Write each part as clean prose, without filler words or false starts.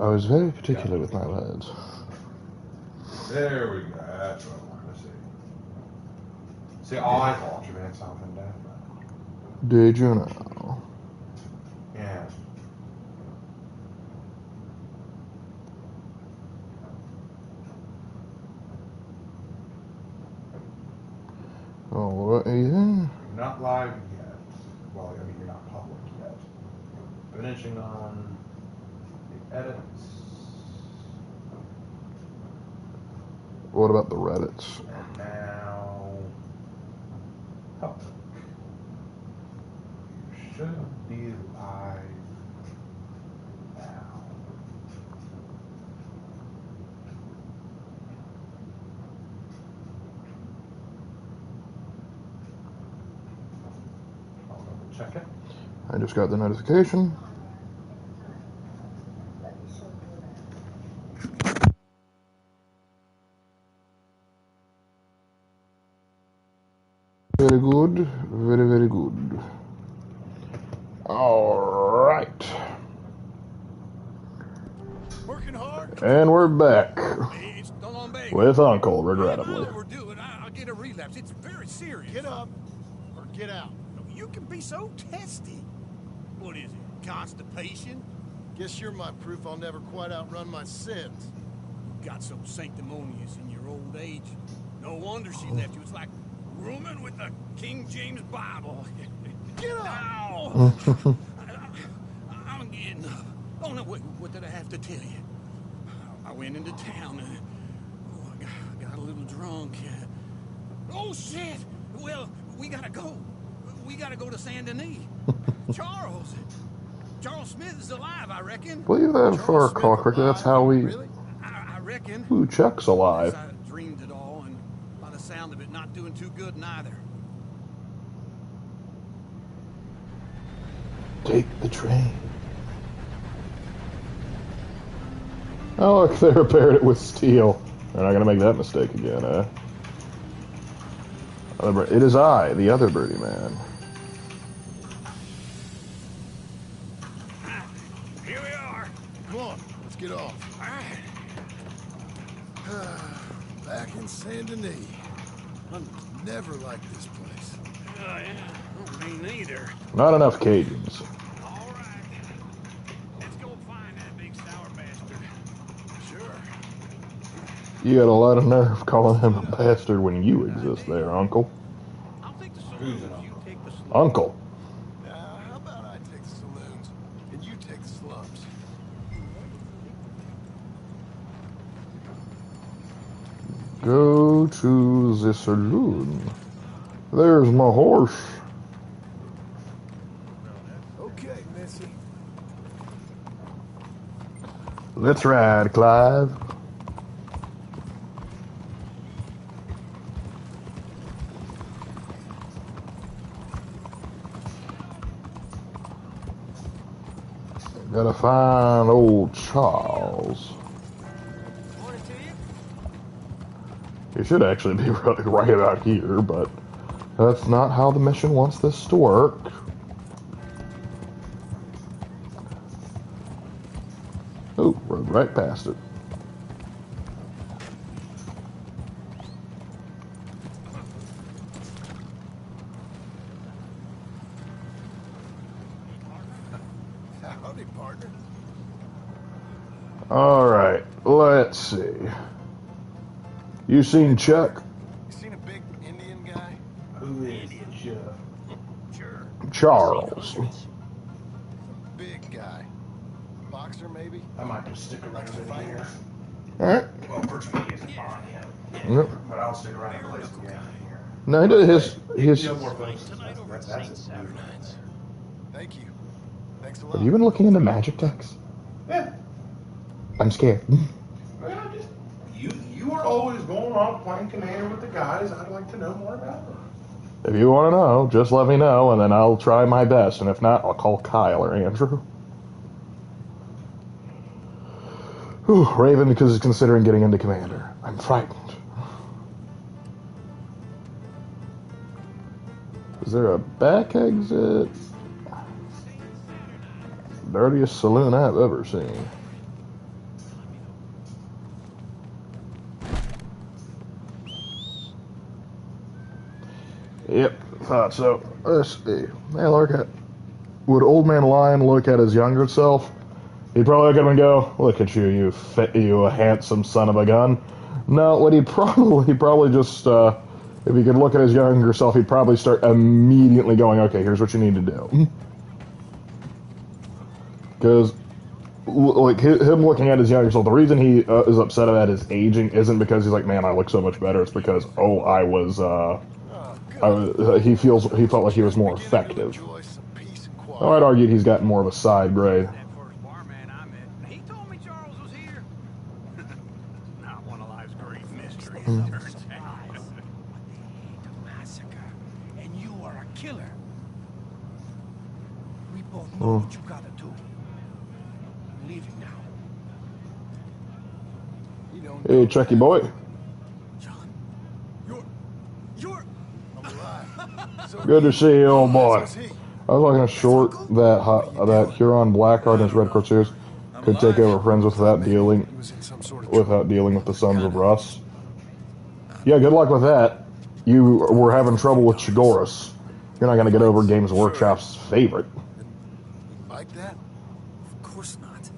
I was very particular with my words. There we go. That's what I wanted to see. See, I thought you meant something different. Did you know? Yeah. Oh, yeah. You're not live yet. Well, I mean, you're not public yet. Finishing on the edits. What about the Reddits? And now, public. You should be live now. I'll double check it. I just got the notification. Very good. Very, very good. Alright. Working hard. And we're back. It's still on base. With Uncle, regrettably. We're doing. I'll get a relapse. It's very serious. Get up or get out. You can be so testy. What is it? Constipation? Guess you're my proof I'll never quite outrun my sins. Got so sanctimonious in your old age. No wonder she left you. It's like rooming with the King James Bible. Get up! Ow! I'm getting up. Oh no! What did I have to tell you? I went into town and I got a little drunk. Oh shit! Well, we gotta go. We gotta go to Saint Denis. Charles Smith is alive, I reckon. Believe that for a clockwork. That's how we. Really? I reckon. Ooh, Chuck's alive. I dreamed it all, and by the sound of it, not doing too good neither. Take the train. Oh, look, they repaired it with steel. They're not going to make that mistake again, eh? It is I, the other birdie man. Here we are. Come on, let's get off. All right. Back in Saint Denis. I'm never liked this place. Yeah. Oh, me neither. Not enough Cajuns. All right. Let's go find that big sour bastard. Sure. You got a lot of nerve calling him a bastard when you exist there, Uncle. I'll take the saloons. You take the slums. Uncle. How about I take the saloons and you take the slums? Go to the saloon. There's my horse. Okay, Missy. Let's ride, Clive. Gotta find old Charles. He should actually be right about here, but that's not how the mission wants this to work. Oh, rode right past it. Howdy, partner. Alright, let's see. You seen Chuck? You seen a big Indian guy? Who is Jeff? Sure. Charles. Big guy. Boxer, maybe? I might just stick around in here. Alright. Well, first me isn't on yet. Yep. But I'll stick around and play some games in here. No, he did his. No more things. That's it. Thank you. Thanks a lot. Have you been looking into magic decks? Yeah. I'm scared. Well, you are always going off playing Commander with the guys. I'd like to know more about them. If you want to know, just let me know, and then I'll try my best. And if not, I'll call Kyle or Andrew. Whew, Raven, because he's considering getting into Commander. I'm frightened. Is there a back exit? Dirtiest saloon I've ever seen. Yep, thought so. Let's see. Hey, Lark, would old man Lion look at his younger self? He'd probably look at him and go, "Look at you, you handsome son of a gun." No, what he'd probably just, if he could look at his younger self, he'd probably start immediately going, "Okay, here's what you need to do." Because, like, him looking at his younger self, the reason he is upset about his aging isn't because he's like, "Man, I look so much better." It's because, he felt like he was more effective. Oh, I'd argued he's got more of a side grade. That first barman I met, he told me Charles was here. Not one of life's great mysteries, it turns out. The massacre, and you are a killer. We both know what you gotta do. I'm leaving now. You don't Hey, Chucky boy. John, you're alive. So Good to see you, old boy. so is he. I was looking short that Huron Blackheart and his Red Corsairs could take over friends without dealing He was in some sort of with the Sons of Rust. Yeah, good luck with that. You were having trouble with Chigoris. You're not going to get over Games Workshop's favorite. like that? Of course not.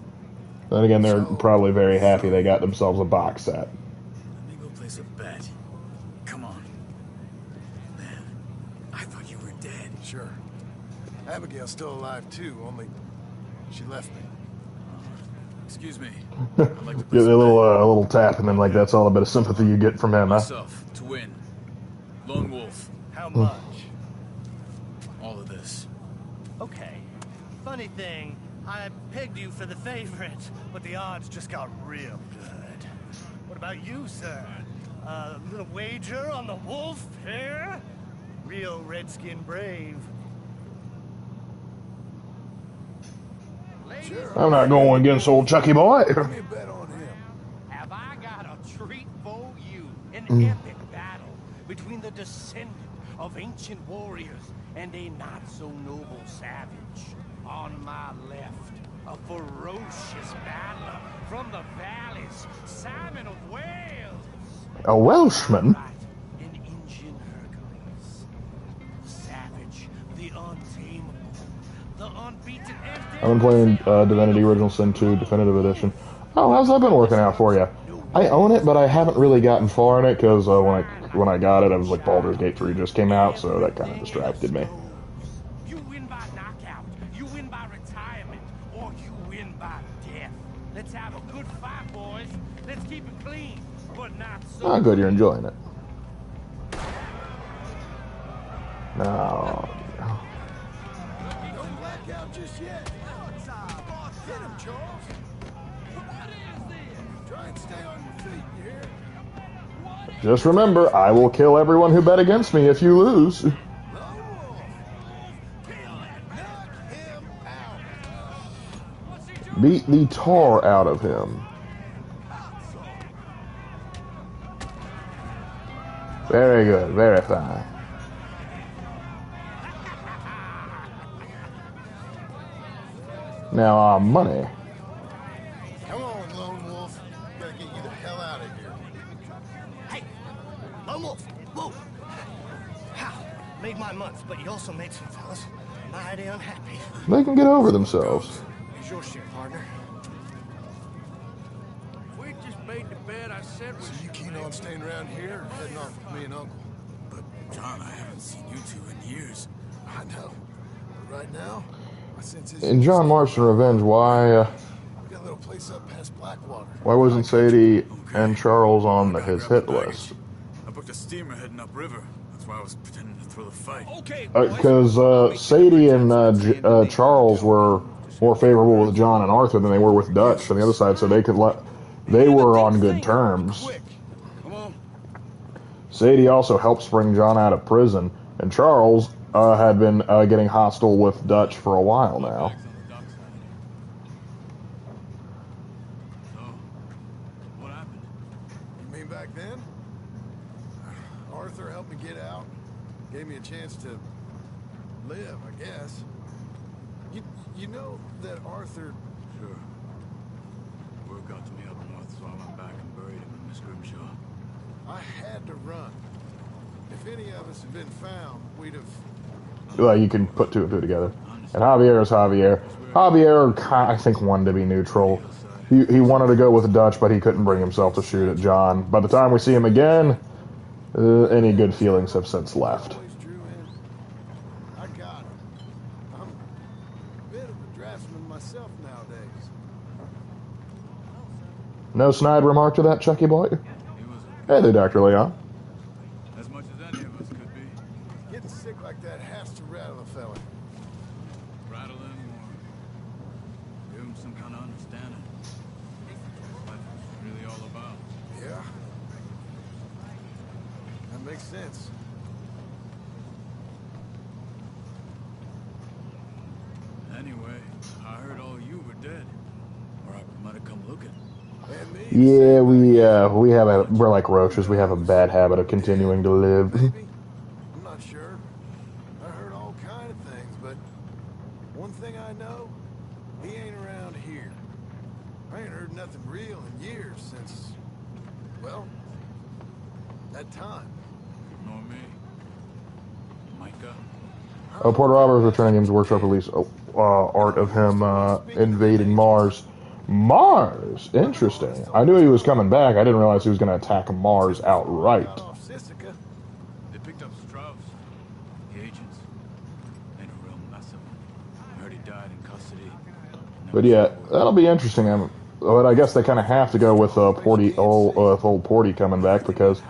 Then again, they're probably very happy they got themselves a box set. Let me go place a bet. Come on. Man, I thought you were dead. Sure. Abigail's still alive too, only she left me. Excuse me. I'd like to Get place a little tap, and then like that's all a bit of sympathy you get from him, huh? myself to win. Lone Wolf. How much? All of this. Okay. Funny thing, I pegged you for the favorite, but the odds just got real good. What about you, sir? A little wager on the wolf here? Real redskin brave. I'm not going against old Chucky boy. Give me a bet on him. Have I got a treat for you? An epic battle between the descendant of ancient warriors and a not-so-noble savage. On my left, a ferocious battler from the valleys, Simon of Wales. A Welshman? Right, an Indian Hercules. The savage, the untamable, the unbeaten. I've been playing Divinity Original Sin 2 Definitive Edition. Oh, how's that been working out for you? I own it, but I haven't really gotten far in it because when I got it, I was like Baldur's Gate 3 just came out, so that kind of distracted me. You win by knockout, you win by retirement, or you win by death. Let's have a good fight, boys. Let's keep it clean, but not so. Oh, good, you're enjoying it. No. Don't black out just yet. Hit him, Charles. What is this? Try and stay on your feet, you hear? Just remember, I will kill everyone who bet against me if you lose. Lone Wolf. Knock him out. Beat the tar out of him. Very good, very fine. Now, money. Come on, Lone Wolf. Gotta get you the hell out of here. Hey, Lone Wolf, whoa. How? Made my month, but you also made some fellas mighty unhappy. They can get over themselves. Here's your share, partner. We just made the bet I said So you keen on staying around here or heading off with me and Uncle? But, John, I haven't seen you two in years. I know. But right now, my sense is... In John Marston Revenge, why We got a little place up past Blackwater. wasn't Sadie and Charles on his hit list? I booked a steamer heading upriver. That's why I was pretending to throw the fight. Okay. Because Sadie and Charles were more favorable with John and Arthur than they were with Dutch on the other side, so they were on good terms. Come on. Sadie also helped spring John out of prison, and Charles had been getting hostile with Dutch for a while now. So, what happened? You mean back then? Arthur helped me get out. Gave me a chance to live, I guess. You know that Arthur... Sure. Word got to me up north, so I went back and buried him in Miss Grimshaw. I had to run. If if any of us had been found, we'd have... Well, you can put two and two together. And Javier is Javier. Javier, I think, wanted to be neutral. He wanted to go with Dutch, but he couldn't bring himself to shoot at John. By the time we see him again, any good feelings have since left. Always drew in. I got him. I'm a bit of a draftsman myself nowadays. No snide remark to that, Chucky boy? Hey there, Dr. Leon. As much as any of us could be. Getting sick like that has to rattle a fella. Rattle him or give him some kind of understanding. What it's really all about. Yeah. That makes sense. Anyway, I heard all you were dead. Or I might have come looking. And me, Yeah, we're like roaches. We have a bad habit of continuing to live. maybe? I'm not sure. I heard all kind of things, but one thing I know, he ain't around here. I ain't heard nothing real in years since, well, that time. Nor me. Micah. Oh, Porter Roberts returning his workshop release art of him invading Mars. Mars? Interesting. I knew he was coming back. I didn't realize he was going to attack Mars outright. Off Sissica. They picked up Strauss. The agents. Made a real mess of him. I heard he died in custody. But yeah, that'll be interesting. But I guess they kind of have to go with old Porty coming back because,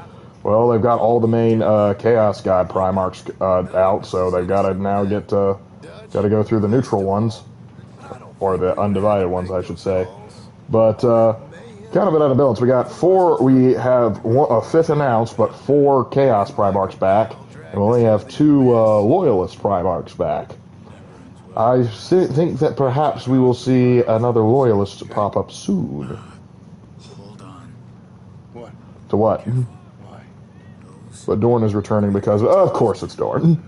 well, they've got all the main Chaos God Primarchs out, so they've got to now got to go through the neutral ones, or the undivided ones, I should say. But kind of an unbalance. We got four. We have a fifth announced, but 4 Chaos Primarchs back, and we only have 2 Loyalist Primarchs back. I think that perhaps we will see another Loyalist pop up soon. Hold on. What? To what? Why? But Dorn is returning because, of course, it's Dorn.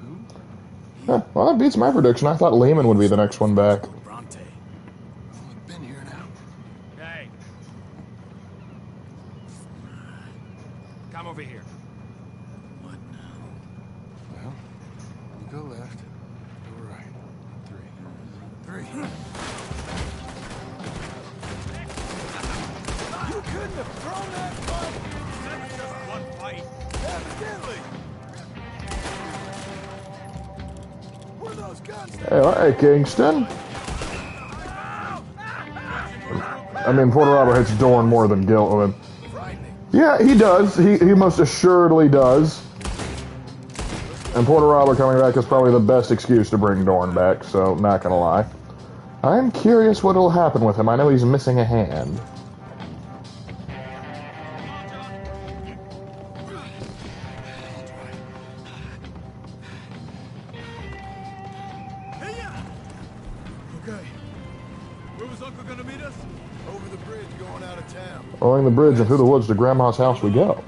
Yeah, well, that beats my prediction. I thought Lehman would be the next one back. Bronte. We've been here now. Hey. Come over here. What now? Well, you go left, go right. 3. You couldn't have thrown that fight! That was just one fight. Evidently! Where are those guns? Hey, all right, Kingston. I mean, Porter Robert hits Dorn more than Gilman. Frightening. Yeah, he does. He most assuredly does. And Porter Robert coming back is probably the best excuse to bring Dorn back, so not gonna lie. I'm curious what'll happen with him. I know he's missing a hand. Okay. Where was Uncle gonna meet us? Over the bridge going out of town. Along the bridge and through the woods to Grandma's house we go.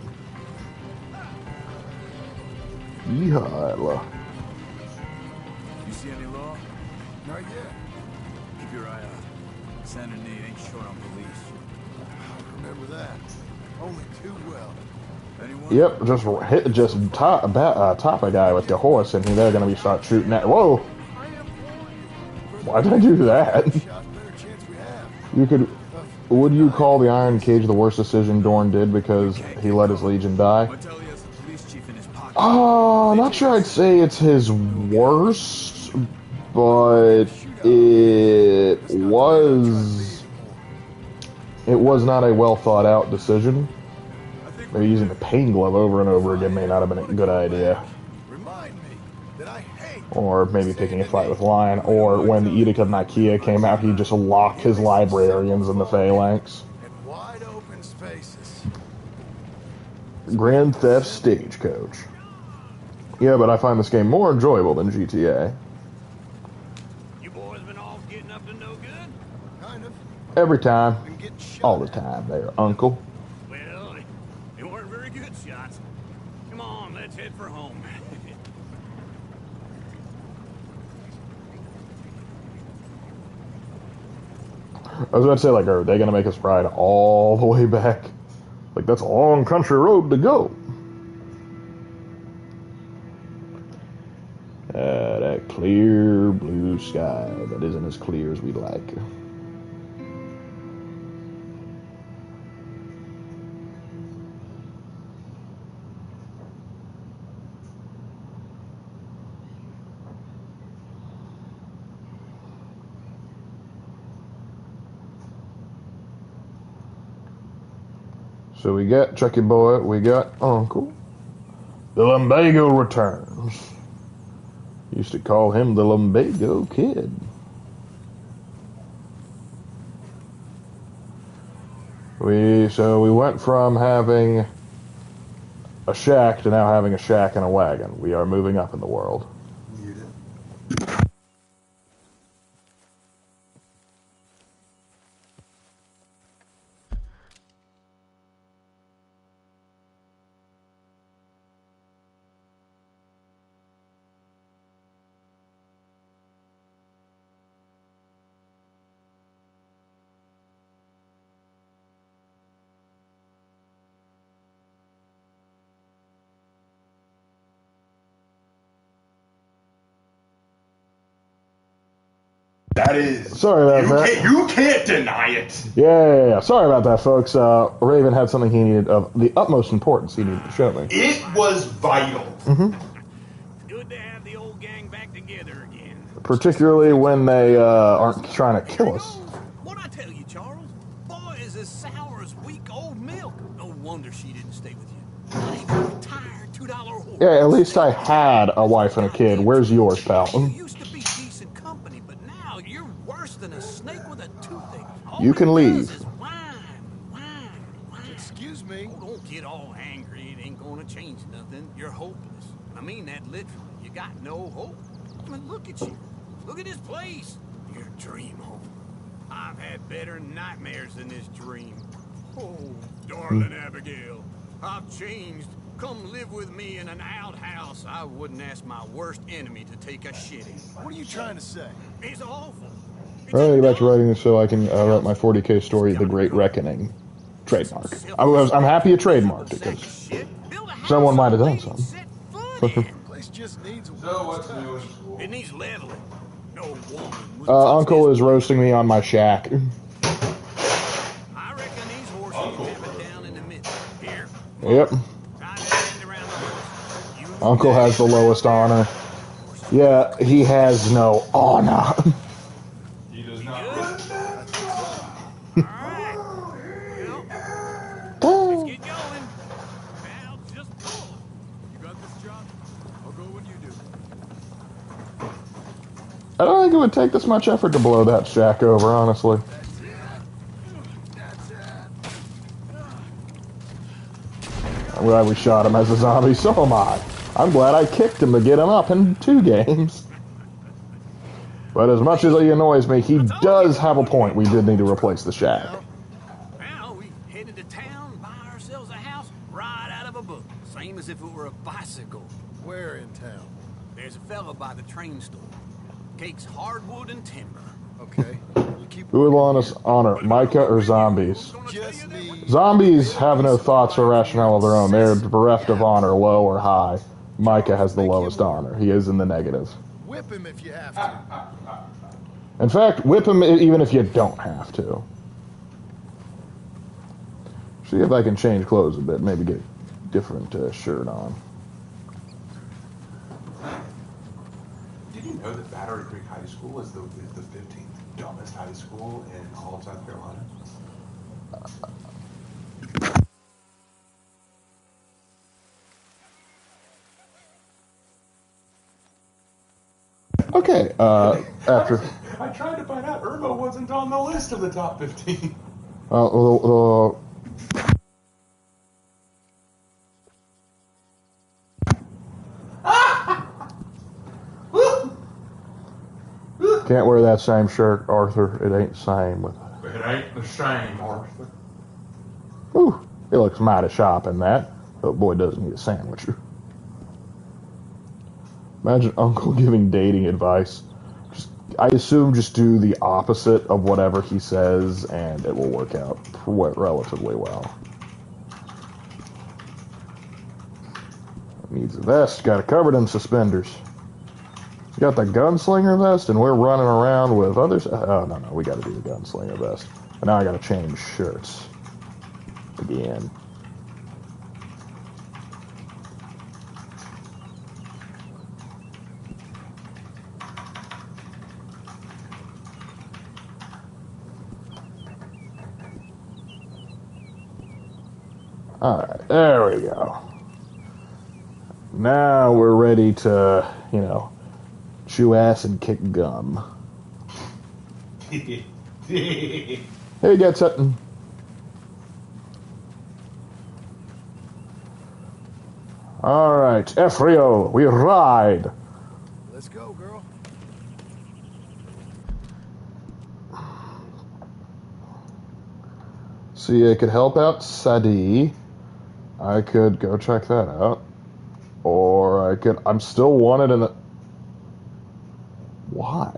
Yeehaw. You see any law? Not yet. Keep your eye out. Sand and Nate ain't short on police. Remember that. Only too well. Anyone? Yep, just top a guy with your horse, and they're gonna be start shooting at. Whoa! Why did I do that? Shot, better chance we have. You could. Would you call the Iron Cage the worst decision Dorn did because he let his Legion die? Martelli has the police chief in his pocket. Oh, not sure I'd say it's his worst, but it was not a well thought out decision. Maybe using the pain glove over and over again may not have been a good idea. Remind me that I hate. Or maybe picking a fight with Lion, or when the Edict of Nicaea came out, he just locked his librarians in the phalanx. And wide open spaces. Grand Theft Stagecoach. Yeah, but I find this game more enjoyable than GTA. You boys been all getting up to no good? Kind of. Every time, Been getting shot. all the time there, Uncle. Well, they weren't very good shots. Come on, let's head for home. I was about to say, like, are they going to make us ride all the way back? Like, that's a long country road to go. That clear blue sky that isn't as clear as we'd like. So we got Chucky Boy, we got Uncle. The Lumbago returns. Used to call him the Lumbago Kid. So we went from having a shack to now having a shack and a wagon. We are moving up in the world. That is. Sorry about that. You can't deny it. Yeah. Sorry about that, folks. Raven had something he needed of the utmost importance he needed to show me. It was vital. Mm-hmm. Good to have the old gang back together again. Particularly when they aren't trying to kill us. What'd I tell you, Charles? Boy is as sour as weak old milk. No wonder she didn't stay with you. Not even a retired $2 horse. Yeah, at least I had a wife and a kid. Where's yours, pal? You used to be decent company, but now you're worse than a snake with a toothache. All You can it leave. does is whine. Excuse me. Oh, don't get all angry. It ain't gonna change nothing. You're hopeless. I mean that literally. You got no hope. I mean, look at you. Look at this place. Your dream home. I've had better nightmares than this dream. Oh, darling Abigail, I've changed. Come live with me in an outhouse I wouldn't ask my worst enemy to take a shit in. What are you trying to say? It's awful. I'll get back to writing this so I can write my 40K story, The Great Reckoning. Trademark. I'm happy you trademarked it, because someone might have done something. Place just needs a So what's new in school? It needs leveling. No woman would Uncle is roasting me on my shack. I reckon these horses have it down in the middle. Here. Yep. Try to stand around the horse. You Uncle has the lowest honor. Yeah, he has no honor. He does not. Alright. Well, let's get going. Now just pull. You got this, John? I'll go when you do. I don't think it would take this much effort to blow that shack over, honestly. I'm glad we shot him as a zombie, so am I. I'm glad I kicked him to get him up in 2 games. But as much as he annoys me, he does have a point. We did need to replace the shack. Now we headed to town, buy ourselves a house right out of a book. Same as if it were a bicycle. Where in town? There's a fella by the train store. Cakes hardwood and timber. Okay. You keep Who would want us honor, Micah or zombies? just me. Zombies have no thoughts or rationale of their own. They're bereft of honor, low or high. Micah has the lowest honor. He is in the negative. Whip him if you have to. In fact, whip him even if you don't have to. See if I can change clothes a bit. Maybe get a different shirt on. Did you know that Battery Creek High School is the 15th dumbest high school in all of South Carolina? Okay, after... I tried to find out Irma wasn't on the list of the top 15. Can't wear that same shirt, Arthur. It ain't the same with... It ain't the same, Arthur. Ooh, he looks mighty sharp in that. Oh boy, doesn't need a sandwich. Imagine Uncle giving dating advice. I assume just do the opposite of whatever he says, and it will work out relatively well. Needs a vest. Got to cover them suspenders. got the gunslinger vest, and we're running around with others. Oh, no, we got to do the gunslinger vest. And now I got to change shirts again. Alright, there we go. Now we're ready to, chew ass and kick gum. Hey, get something. Alright, Ephriel, we ride. Let's go, girl. See, I could help out Sadie. I could go check that out. Or I could... I'm still wanted in the... Why?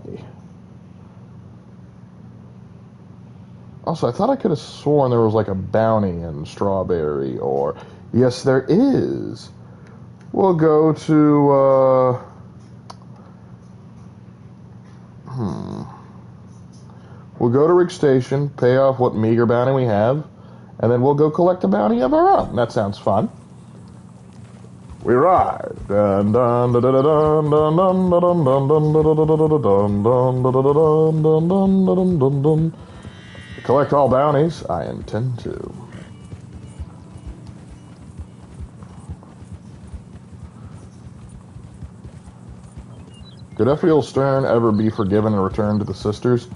Also, I thought I could have sworn there was like a bounty in Strawberry, or... Yes, there is. We'll go to, We'll go to Rig Station, pay off what meager bounty we have, and then we'll go collect a bounty of our own. That sounds fun. We ride. Dun dun dun dun dun dun dun dun dun dun dun dun dun dun. Collect all bounties. I intend to. Could Ephriel Stern ever be forgiven and returned to the sisters?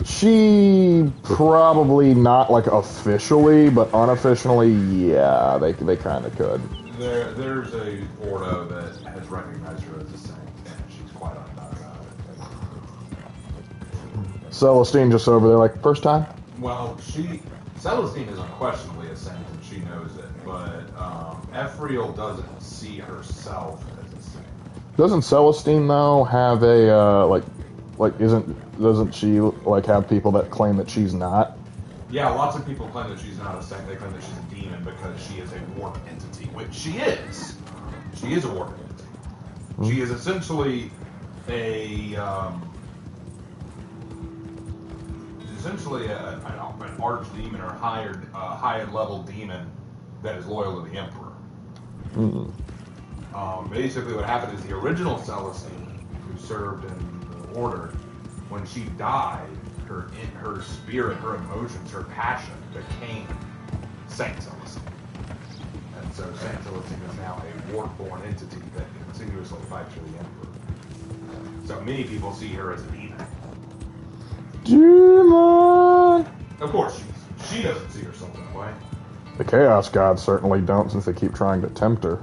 She probably not like officially, but unofficially, yeah, they kind of could. There's a Ordo that has recognized her as a saint, and she's quite undone about it. Celestine just over there, like, first time? Well, Celestine is unquestionably a saint, and she knows it, but Ephriel doesn't see herself as a saint. Doesn't Celestine though have a doesn't she like have people that claim that she's not? Yeah, lots of people claim that she's not a saint. They claim that she's a demon because she is a warp entity, which she is. She is a warp entity. Mm-hmm. She is essentially an archdemon or higher level demon that is loyal to the Emperor. Mm-hmm. Basically, what happened is the original Celestine, who served in the Order, when she died, her spirit, her emotions, her passion became Saint Celestine. And so Saint Celestine is now a warp-born entity that continuously fights for the Emperor. So many people see her as a demon. Demon! Of course, she doesn't see herself that way. The Chaos Gods certainly don't, since they keep trying to tempt her.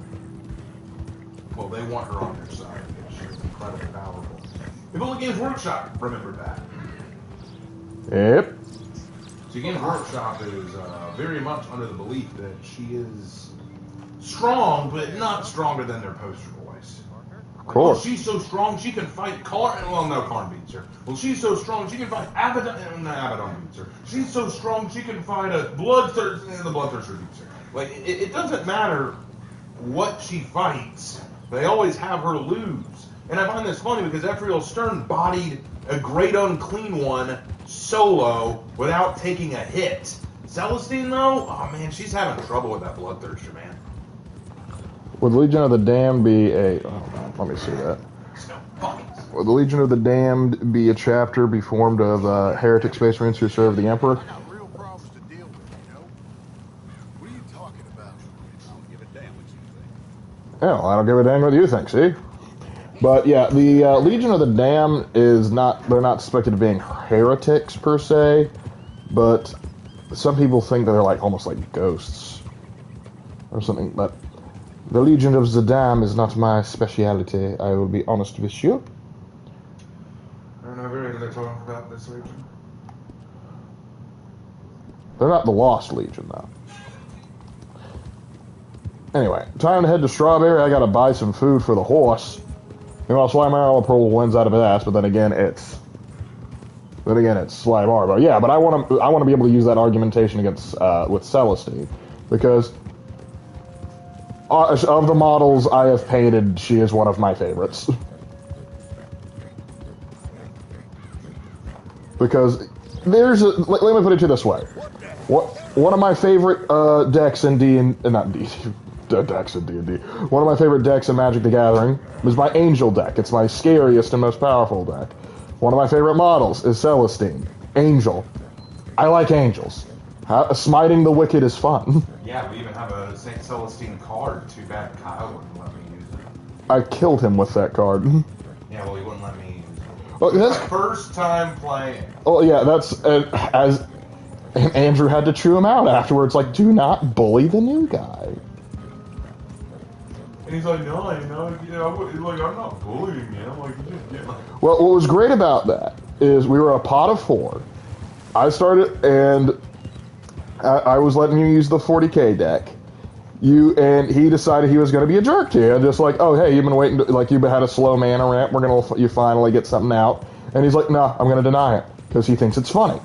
Well, they want her on their side because she's incredibly powerful. If only Games Workshop remembered that. Yep. So Games Workshop is very much under the belief that she is strong, but not stronger than their poster boys. Cool. Well, she's so strong she can fight Karn. Well, no, Karn beats her. Well, she's so strong she can fight Abaddon. No, Abaddon beats her. She's so strong she can fight a Bloodthirster, and the Bloodthirster beats her. Like, it doesn't matter what she fights. They always have her lose. And I find this funny because Ephriel Stern bodied a Great Unclean One solo without taking a hit. Celestine, though, oh man, she's having trouble with that Bloodthirster, man. Would Legion of the Damned be a... Oh, let me see that. Would the Legion of the Damned be a chapter be formed of heretic space marines who serve the Emperor? I got real problems to deal with, you know? What are you talking about? I don't give a damn what you think. Yeah, well, I don't give a damn what you think, see? But yeah, the Legion of the Damned is not... They're not suspected of being heretics, per se. But some people think that they're like almost like ghosts. Or something, but... The Legion of the Damned is not my speciality, I will be honest with you. I don't know everything they're talking about this Legion. They're not the Lost Legion, though. Anyway, time to head to Strawberry. I gotta buy some food for the horse. You know, Slimer Pearl wins out of his ass, but then again, it's Sly Marbo. Yeah, but I want to be able to use that argumentation against with Celestine, because of the models I have painted, she is one of my favorites. because let me put it to you this way. One of my favorite decks in not D, decks in D&D. One of my favorite decks in Magic the Gathering is my Angel deck. It's my scariest and most powerful deck. One of my favorite models is Celestine. Angel. I like angels. Smiting the wicked is fun. Yeah, we even have a St. Celestine card. Too bad Kyle wouldn't let me use it. I killed him with that card. Yeah, well, he wouldn't let me use it. Oh, It's my first time playing. Oh yeah, that's as and Andrew had to chew him out afterwards. Like, do not bully the new guy. And he's like, no, I'm not bullying you. I'm like, you just get like. Well, what was great about that is we were a pot of 4. I started, and I was letting you use the 40k deck. And he decided he was going to be a jerk to you, just like, oh hey, you've been waiting, you've had a slow mana ramp. You finally get something out, and he's like, no, I'm going to deny it because he thinks it's funny.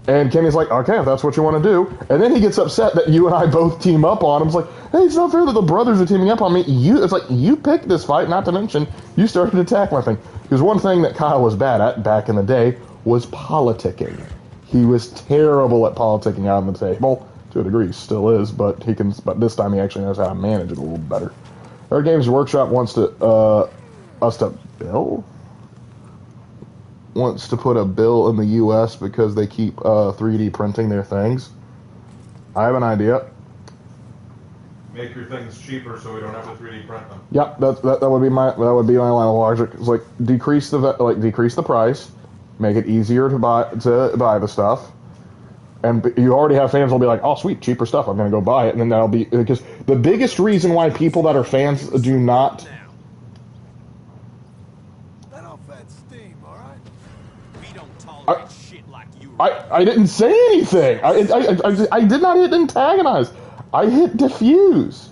And Kenny's like, okay, if that's what you want to do. And then he gets upset that you and I both team up on him. It's like, hey, it's not fair that the brothers are teaming up on me. It's like, you picked this fight, not to mention, you started to attack my thing. Because one thing that Kyle was bad at back in the day was politicking. He was terrible at politicking out on the table. To a degree, he still is, but this time he actually knows how to manage it a little better. Our Games Workshop wants to put a bill in the U.S. because they keep 3D printing their things. I have an idea. Make your things cheaper so we don't have to 3D print them. Yep, that would be my line of logic. It's like decrease the price, make it easier to buy the stuff, and you already have fans will be like, oh sweet, cheaper stuff, I'm gonna go buy it, and then that'll be because the biggest reason why people that are fans do not. I didn't say anything. I did not hit antagonize. I hit diffuse.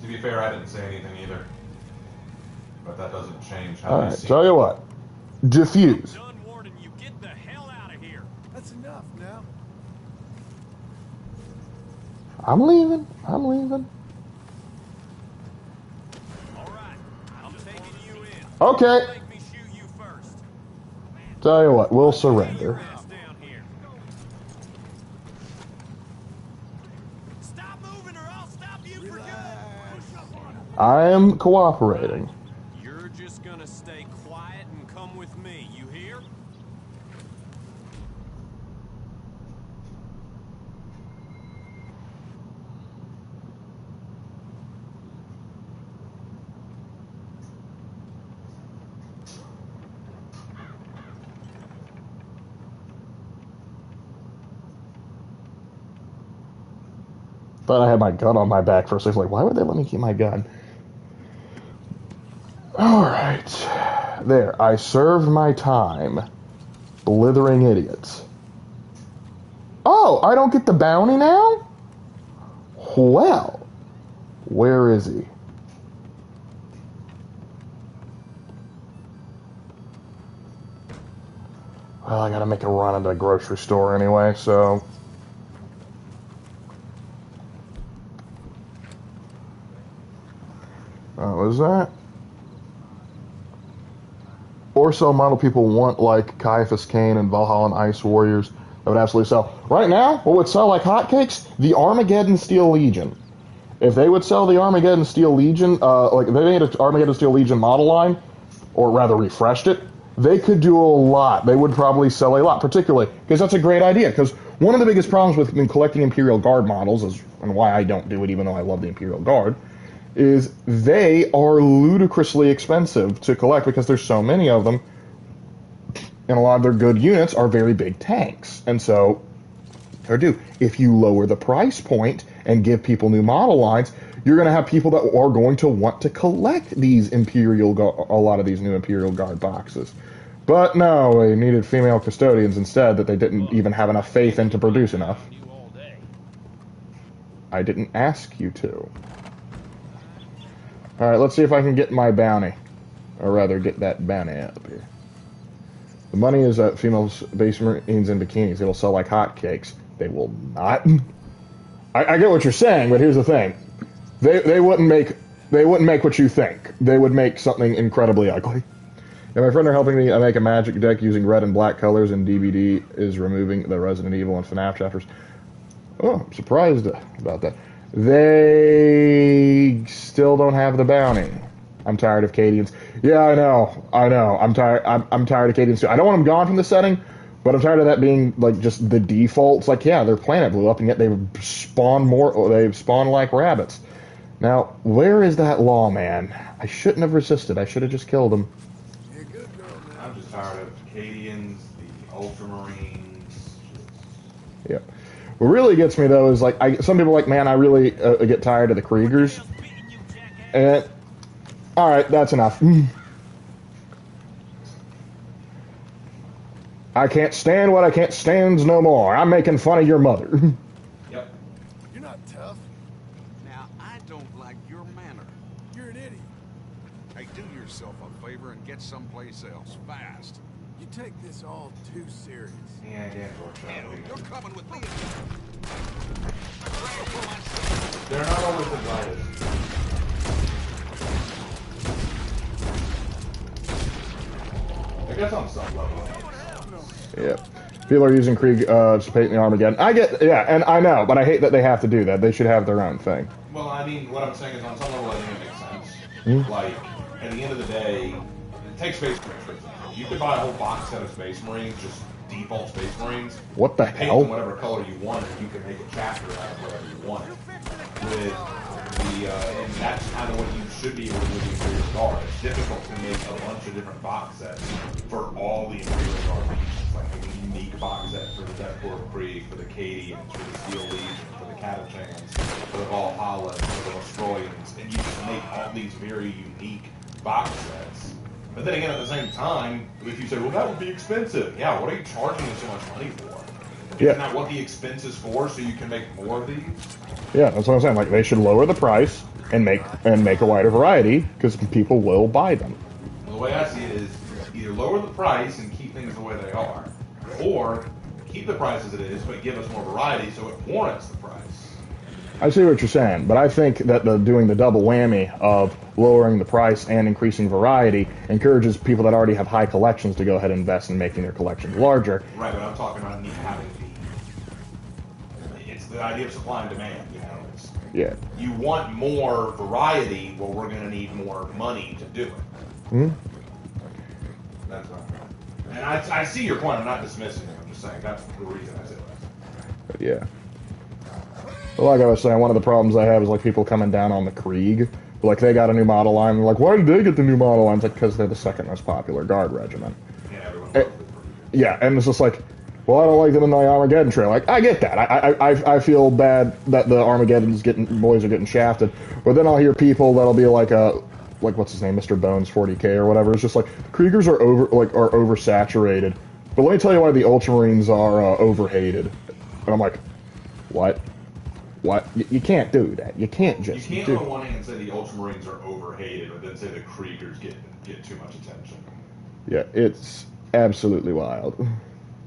To be fair, I didn't say anything either. But that doesn't change how Alright, tell you what. Diffuse. Done warning you. Get the hell out of here. That's enough now. I'm leaving. All right. I'm taking you in. Okay. Make me shoot you first. Tell you what, we'll surrender. Down here. Stop moving or I'll stop you for good. I am cooperating. You're just gonna stay quiet and come with me, you hear? Thought I had my gun on my back for a second. Like, why would they let me keep my gun? Alright. There. I served my time. Blithering idiots. Oh, I don't get the bounty now? Well. Where is he? Well, I gotta make a run into the grocery store anyway, so... What was that? Or sell model people want like Caiaphas Cain and Valhalla Ice Warriors that would absolutely sell. Right now, what would sell like hotcakes? The Armageddon Steel Legion. If they would sell the Armageddon Steel Legion, like if they made an Armageddon Steel Legion model line, or rather refreshed it, they could do a lot. They would probably sell a lot, particularly because that's a great idea. Because one of the biggest problems with collecting Imperial Guard models is, and why I don't do it even though I love the Imperial Guard, is they are ludicrously expensive to collect because there's so many of them, and a lot of their good units are very big tanks. And so, if you lower the price point and give people new model lines, you're going to have people that are going to want to collect these a lot of these new Imperial Guard boxes. But no, they needed female custodians instead that they didn't even have enough faith in to produce enough. I didn't ask you to. Alright, let's see if I can get my bounty. Or rather, get that bounty up here. The money is at female base marines in bikinis. It'll sell like hotcakes. They will not. I get what you're saying, but here's the thing. They wouldn't make what you think. They would make something incredibly ugly. Yeah, my friend are helping me make a magic deck using red and black colors, and DVD is removing the Resident Evil and FNAF chapters. Oh, I'm surprised about that. They still don't have the bounty. I'm tired of Cadians. Yeah, I know. I'm tired. I'm tired of Cadians too. I don't want them gone from the setting, but I'm tired of that being like just the default. It's like, yeah, their planet blew up, and yet they've spawned more. Or they've spawned like rabbits. Now, where is that lawman? I shouldn't have resisted. I should have just killed him. You're a good girl, man. I'm just tired of Cadians, the Ultramarines. Yeah. What really gets me though is like some people are like, man, I really get tired of the Kriegers. And all right, that's enough. I can't stand what I can't stand no more. I'm making fun of your mother. Yep. You're not tough. Now, I don't like your manner. You're an idiot. Hey, do yourself a favor and get someplace else, fast. You take this all too serious. Yeah, yeah. You're coming with me. They're not always invited. I guess on some level. Yeah. People are using Krieg to paint the Armageddon. I get, yeah, and I know, but I hate that they have to do that. They should have their own thing. Well, I mean, what I'm saying is on some level I think it makes sense. Like, at the end of the day, take Space Marines, for example. You could buy a whole box set of Space Marines, just default Space Marines. What the paint hell? them whatever color you want, and you can make a chapter out of whatever you want. With the, and that's kind of what you should be able to do with the Imperial Guard. It's difficult to make a bunch of different box sets for all the Imperial Guard pieces. Like a unique box set for the Death Corps of Krieg, for the Cadians, for the Steel Legion, for the Catachans, for the Valhalla, for the Nostroians, and you can make all these very unique box sets. But then again, at the same time, if you say, well, that would be expensive. Yeah, what are you charging me so much money for? Yeah. Isn't that what the expense is for, so you can make more of these? Yeah, that's what I'm saying. Like, they should lower the price and make a wider variety because people will buy them. Well, the way I see it is either lower the price and keep things the way they are, or keep the price as it is, but give us more variety so it warrants the price. I see what you're saying, but I think that doing the double whammy of lowering the price and increasing variety encourages people that already have high collections to go ahead and invest in making their collections larger. Right, but I'm talking about having it's the idea of supply and demand, you know. Yeah. You want more variety, well, we're going to need more money to do it. Hmm? That's not right. And I see your point. I'm not dismissing it. I'm just saying that's the reason I said that. But yeah. But like I was saying, one of the problems I have is like people coming down on the Krieg. Like they got a new model line. They're like, why did they get the new model line? It's like, because they're the second most popular guard regiment. Yeah, everyone knows it. Yeah, and it's just like, well, I don't like them in the Armageddon trail. Like, I get that. I feel bad that the boys are getting shafted. But then I'll hear people that'll be like what's his name, Mr. Bones 40K or whatever. It's just like Kriegers are oversaturated. But let me tell you why the Ultramarines are overhated. And I'm like, what? What? You can't do that. You can't just. You can't on one hand say the Ultramarines are overhated, but then say the Kriegers get too much attention. Yeah, it's absolutely wild.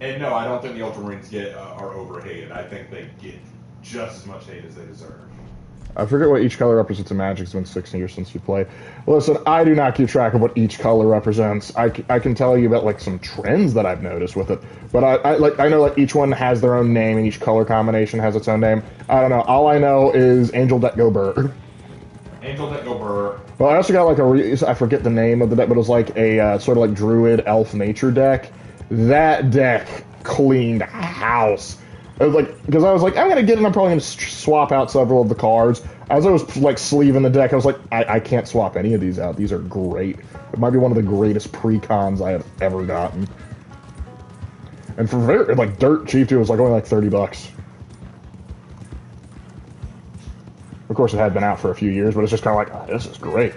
And no, I don't think the Ultramarines are overhated. I think they get just as much hate as they deserve. I forget what each color represents in Magic. It's been 16 years since we played. Listen, I do not keep track of what each color represents. I can tell you about like some trends that I've noticed with it, but I know like each one has their own name and each color combination has its own name. I don't know. All I know is Angel Deck Go Burr. Angel Deck Go Burr. Well, I also got like I forget the name of the deck, but it was like a sort of like Druid Elf Nature deck. That deck cleaned house. It was like, because I was like, I'm gonna get it. I'm probably gonna swap out several of the cards. As I was like sleeving the deck, I was like, I can't swap any of these out. These are great. It might be one of the greatest pre-cons I have ever gotten. And for very like dirt cheap too, it was like only like $30. Of course, it had been out for a few years, but it's just kind of like, oh, this is great.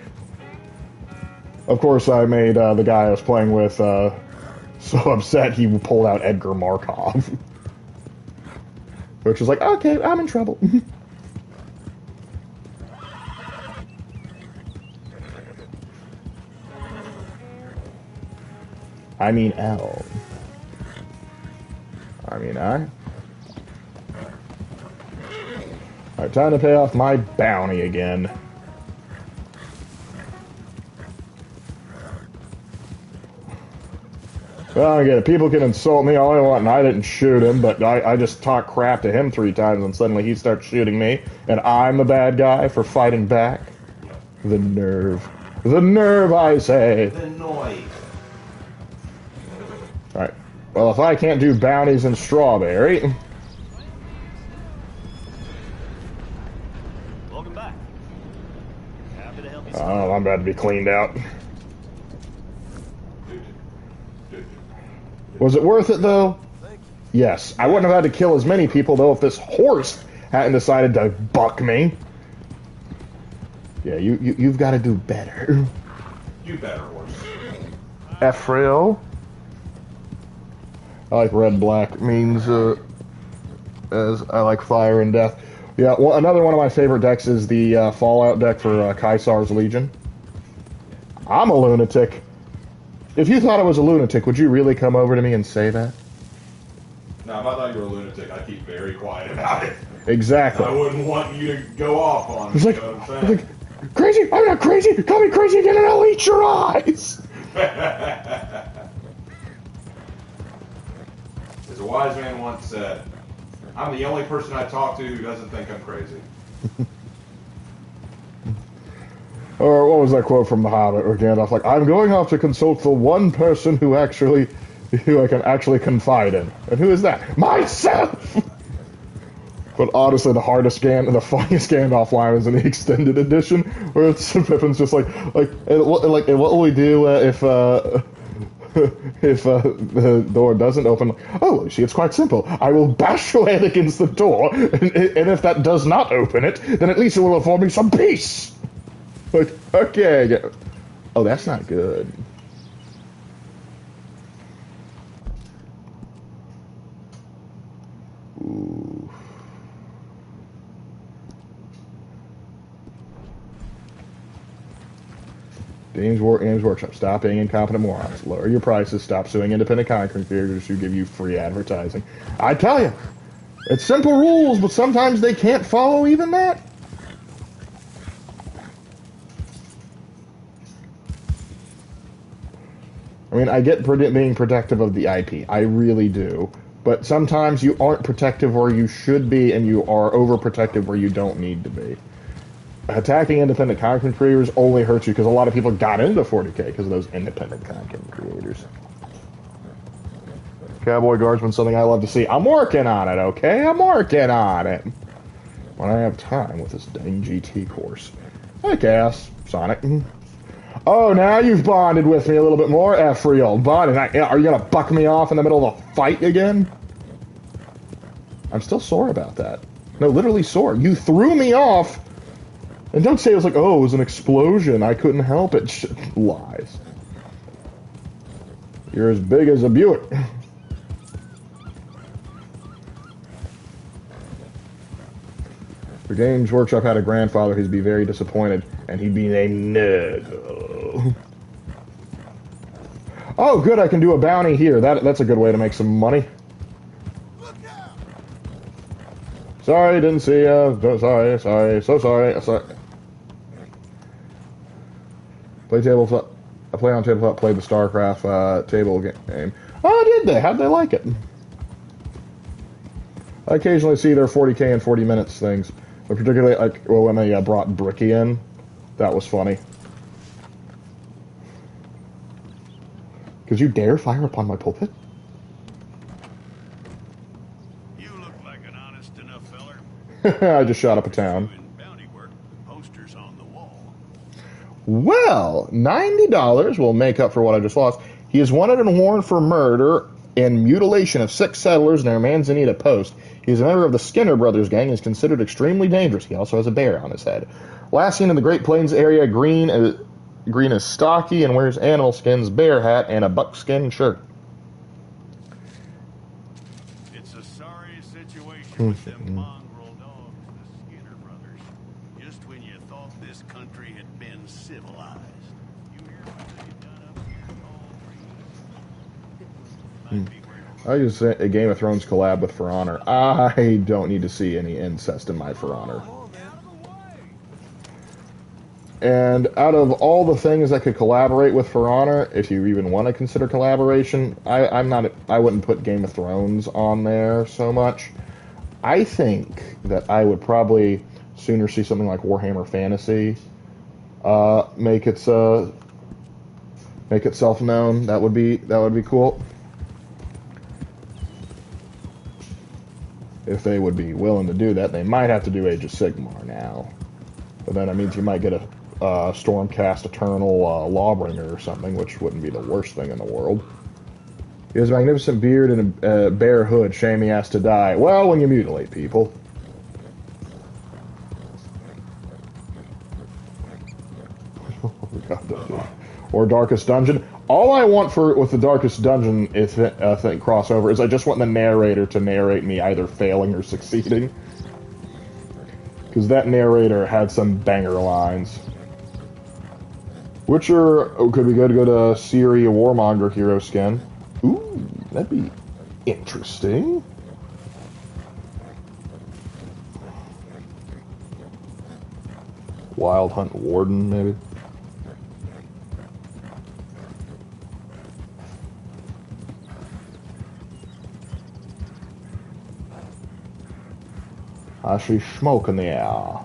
Of course, I made the guy I was playing with so upset he pulled out Edgar Markov. Which was like, okay, I'm in trouble. I mean L. I mean I. Alright, time to pay off my bounty again. Well, I get it. People can insult me all they want, and I didn't shoot him, but I just talk crap to him 3 times, and suddenly he starts shooting me, and I'm the bad guy for fighting back. The nerve. The nerve, I say. The noise. Alright. Well, if I can't do bounties and strawberry... Welcome back. Happy to help you. Oh, I'm about to be cleaned out. Was it worth it, though? Yes. I wouldn't have had to kill as many people, though, if this horse hadn't decided to buck me. Yeah, you've got to do better. Do better, horse. Ephrail. I like red-black means, as I like fire and death. Yeah, well, another one of my favorite decks is the Fallout deck for Kaisar's Legion. I'm a lunatic. If you thought I was a lunatic, would you really come over to me and say that? Now, if I thought you were a lunatic, I'd keep very quiet about it. Exactly. I wouldn't want you to go off on me. It's like, You know what I'm saying? crazy? I'm not crazy. Call me crazy again and I'll eat your eyes. As a wise man once said, I'm the only person I talk to who doesn't think I'm crazy. Or what was that quote from The Hobbit or Gandalf? Like, I'm going off to consult the one person who I can actually confide in. And who is that? Myself! But honestly, the funniest Gandalf line is in the extended edition, where it's Pippin's just like, and what will we do if the door doesn't open? Oh, see, it's quite simple. I will bash your head against the door, and if that does not open it, then at least it will afford me some peace. Like, okay. Oh, that's not good. Ooh. Games Workshop. Stop being incompetent morons. Lower your prices. Stop suing independent content creators who give you free advertising. I tell you, it's simple rules, but sometimes they can't follow even that. I mean, I get being protective of the IP. I really do. But sometimes you aren't protective where you should be, and you are overprotective where you don't need to be. Attacking independent content creators only hurts you because a lot of people got into 40K because of those independent content creators. Cowboy Guardsman, something I love to see. I'm working on it, okay? I'm working on it. When I have time with this dang GT course. Hey, Chaos. Sonic. Oh, now you've bonded with me a little bit more, Ephrail. Bonded. Are you going to buck me off in the middle of a fight again? I'm still sore about that. No, literally sore. You threw me off. And don't say it was like, oh, it was an explosion. I couldn't help it. Lies. You're as big as a Buick. If Games Workshop had a grandfather, he'd be very disappointed, and he'd be named Nego. Oh, good, I can do a bounty here. That's a good way to make some money. Sorry, didn't see you. Sorry, so sorry. Play tabletop. I play on tabletop. Played the StarCraft table game. Oh, did they? How'd they like it? I occasionally see their 40K and 40 minutes things, but particularly when they brought Bricky in, that was funny. Could you dare fire upon my pulpit? You look like an honest enough feller. I just shot up a town. Doing bounty work, posters on the wall. Well, $90 will make up for what I just lost. He is wanted and warned for murder and mutilation of 6 settlers near Manzanita Post. He is a member of the Skinner Brothers gang and is considered extremely dangerous. He also has a bear on his head. Last seen in the Great Plains area, Green is stocky and wears animal skins, bear hat, and a buckskin shirt. It's a sorry situation with them mongrel dogs, the Skinner brothers. Just when you thought this country had been civilized. You hear what they've done up here in All Green? I use a Game of Thrones collab with For Honor. I don't need to see any incest in my For Honor. And out of all the things that could collaborate with For Honor, if you even want to consider collaboration, I wouldn't put Game of Thrones on there so much. I think that I would probably sooner see something like Warhammer Fantasy make itself known. That would be cool. If they would be willing to do that, they might have to do Age of Sigmar now. But then that means you might get a Stormcast Eternal Lawbringer or something, which wouldn't be the worst thing in the world. He has a magnificent beard and a bare hood. Shame he has to die. Well, when you mutilate people. Or Darkest Dungeon. All I want with the Darkest Dungeon is crossover is I just want the narrator to narrate me either failing or succeeding. Because that narrator had some banger lines. Witcher could be good to go to Ciri Warmonger hero skin. Ooh, that'd be interesting. Wild Hunt Warden, maybe. I see smoke in the air.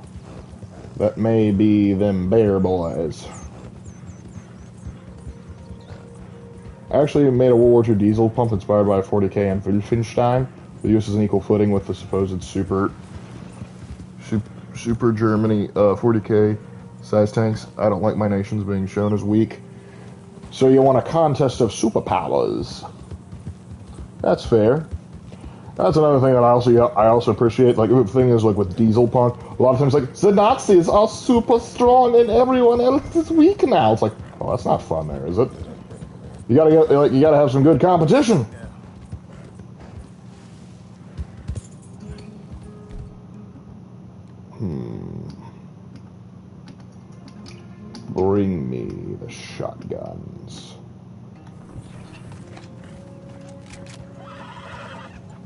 That may be them bear boys. I actually made a World War II diesel pump inspired by a 40K and Wolfenstein. The use is an equal footing with the supposed super Germany 40K size tanks. I don't like my nations being shown as weak. So you want a contest of superpowers. That's fair. That's another thing that I also appreciate. Like the thing is, like with Diesel Punk, a lot of times like the Nazis are super strong and everyone else is weak now. It's like, well, that's not fun, there, is it? You gotta have some good competition. Bring me the shotguns.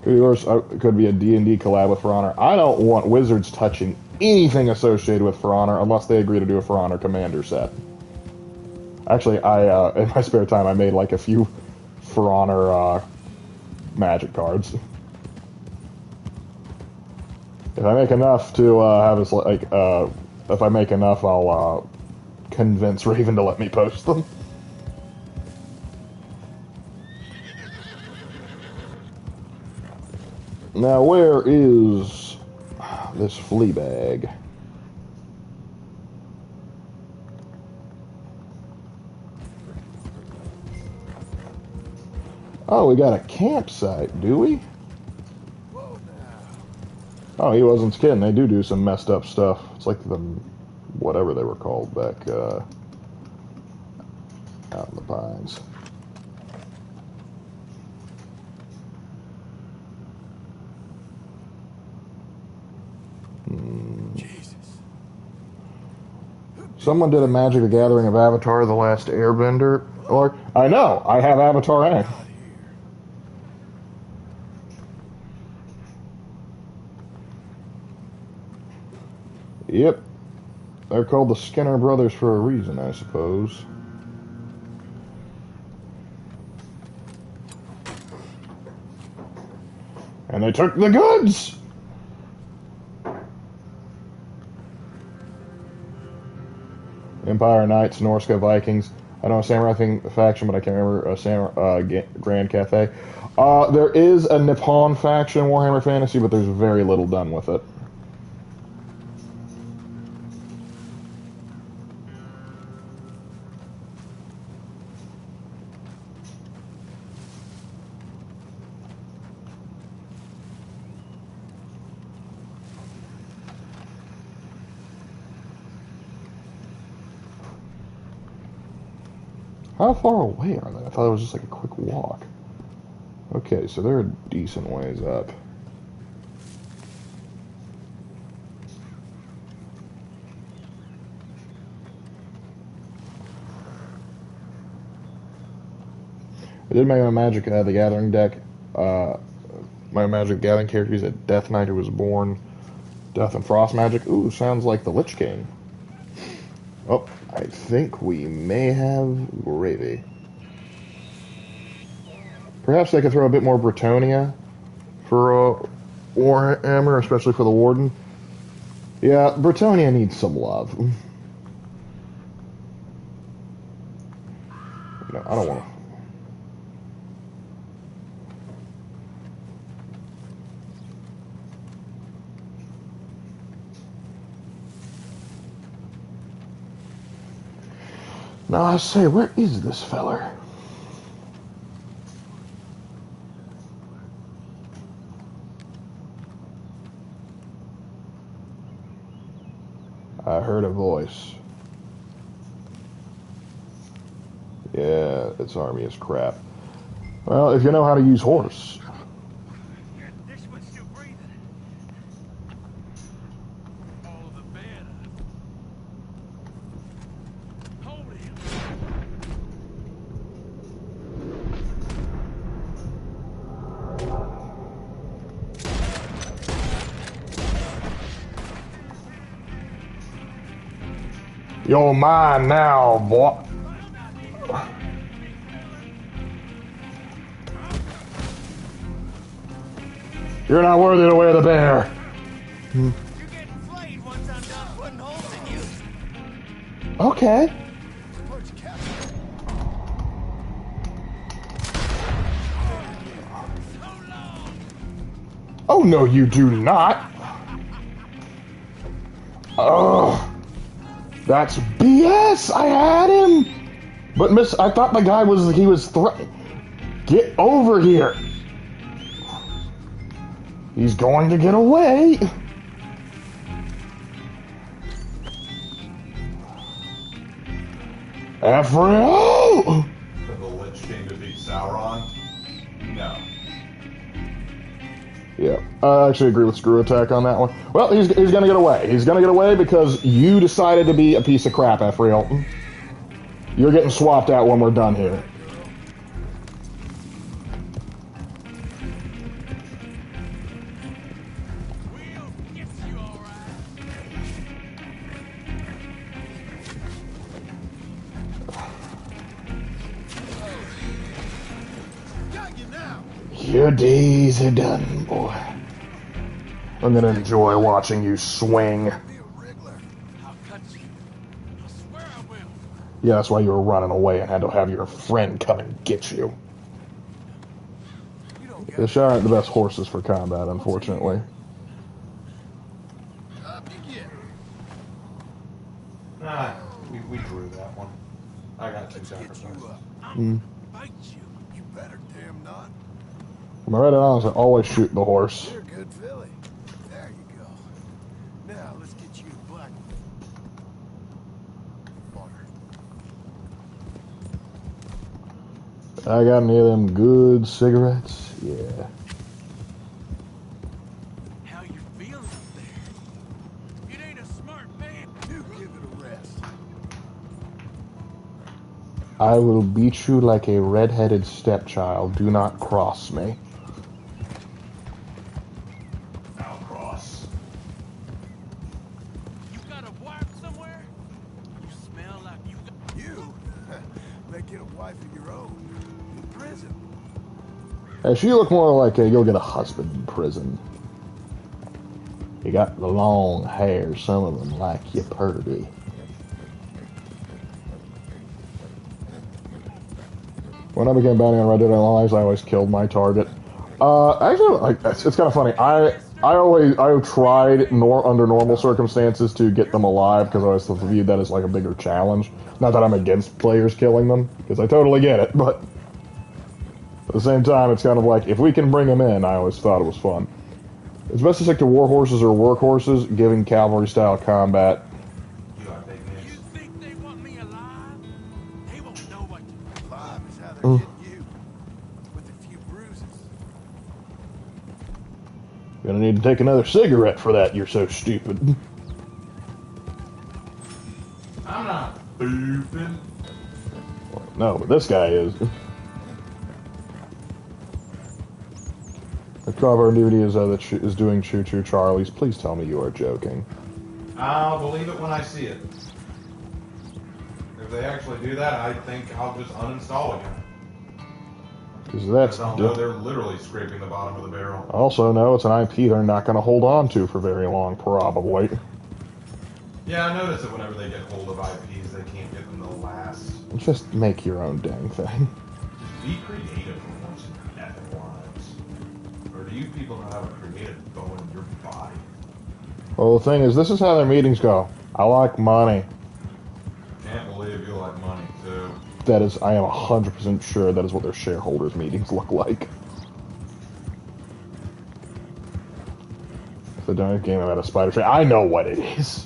Of course, could be a D&D collab with For Honor. I don't want Wizards touching anything associated with For Honor unless they agree to do a For Honor Commander set. Actually, in my spare time, I made like a few For Honor Magic cards. If I make enough to have us if I make enough, I'll convince Raven to let me post them. Now, where is this flea bag? Oh, we got a campsite, do we? Oh, he wasn't kidding. They do some messed up stuff. It's like the whatever they were called back out in the pines. Jesus. Someone did a Magic the Gathering of Avatar: The Last Airbender. Or I know, I have Avatar A. Yep. They're called the Skinner Brothers for a reason, I suppose. And they took the goods! Empire Knights, Norska Vikings. I know a Samurai faction, but I can't remember Grand Cafe. There is a Nippon faction in Warhammer Fantasy, but there's very little done with it. How far away are they? I thought it was just like a quick walk. Okay, so they're a decent ways up. I did my Magic the Gathering deck. My Magic the Gathering character is a Death Knight who was born Death and Frost Magic. Ooh, sounds like the Lich King. Oh, I think we may have gravy. Perhaps I could throw a bit more Britonia for Warhammer, especially for the Warden. Yeah, Britonia needs some love. No, I don't want to. Now I say, where is this feller? I heard a voice. Yeah, its army is crap. Well, if you know how to use horse. This one's still breathing. All the better. Hold him. You're mine now, boy. You're not worthy to wear the bear. You're getting flayed once I'm done putting holes in you. Okay. Oh, no, you do not. Oh, that's BS. I had him. But I thought the guy was get over here. He's going to get away. Ephraim! The Lich King defeat Sauron? No. Yeah, I actually agree with Screw Attack on that one. Well, he's going to get away. He's going to get away because you decided to be a piece of crap, Ephraim. You're getting swapped out when we're done here. Your days are done, boy. I'm gonna enjoy watching you swing. Yeah, that's why you were running away and had to have your friend come and get you. The Shire aren't the best horses for combat, unfortunately. Nah, we drew that one. I got 2 sacrifices. Bite you. You better damn not. Am I right or honest? I always shoot the horse. You're a good filly. There you go. Now let's get you to Black. I got any of them good cigarettes? Yeah. How you feeling up there? It ain't a smart man. You give it a rest. I will beat you like a red-headed stepchild. Do not cross me. I'll cross. You got a wife somewhere? You smell like you got... You make it a wife of your own. In prison. Hey, she look more like you'll get a husband in prison. You got the long hair, some of them like you purty. When I became bounty on Red Dead Online, I always killed my target. Actually, it's kind of funny. I tried under normal circumstances to get them alive because I always viewed that as like a bigger challenge. Not that I'm against players killing them, because I totally get it, but at the same time, it's kind of like, if we can bring them in, I always thought it was fun. It's best to stick to war horses or workhorses, giving cavalry-style combat. You are big man. You think they want me alive? They won't know what to do. Alive is how they're getting you. With a few bruises. You're gonna need to take another cigarette for that, you're so stupid. I'm not boofing. No, but this guy is. The cover duty is is doing Choo Choo Charlie's. Please tell me you are joking. I'll believe it when I see it. If they actually do that, I think I'll just uninstall again. Because that's. I'll know they're literally scraping the bottom of the barrel. Also, no, it's an IP they're not going to hold on to for very long, probably. Yeah, I notice that whenever they get hold of IPs, they can't get them to last. Just make your own dang thing. Be creative for once in your epic lives. Or do you people not have a creative bone in your body? Well, the thing is, this is how their meetings go. I like money. Can't believe you like money, too. That is, I am 100% sure that is what their shareholders' meetings look like. They're doing a game about a spider trade. I know what it is.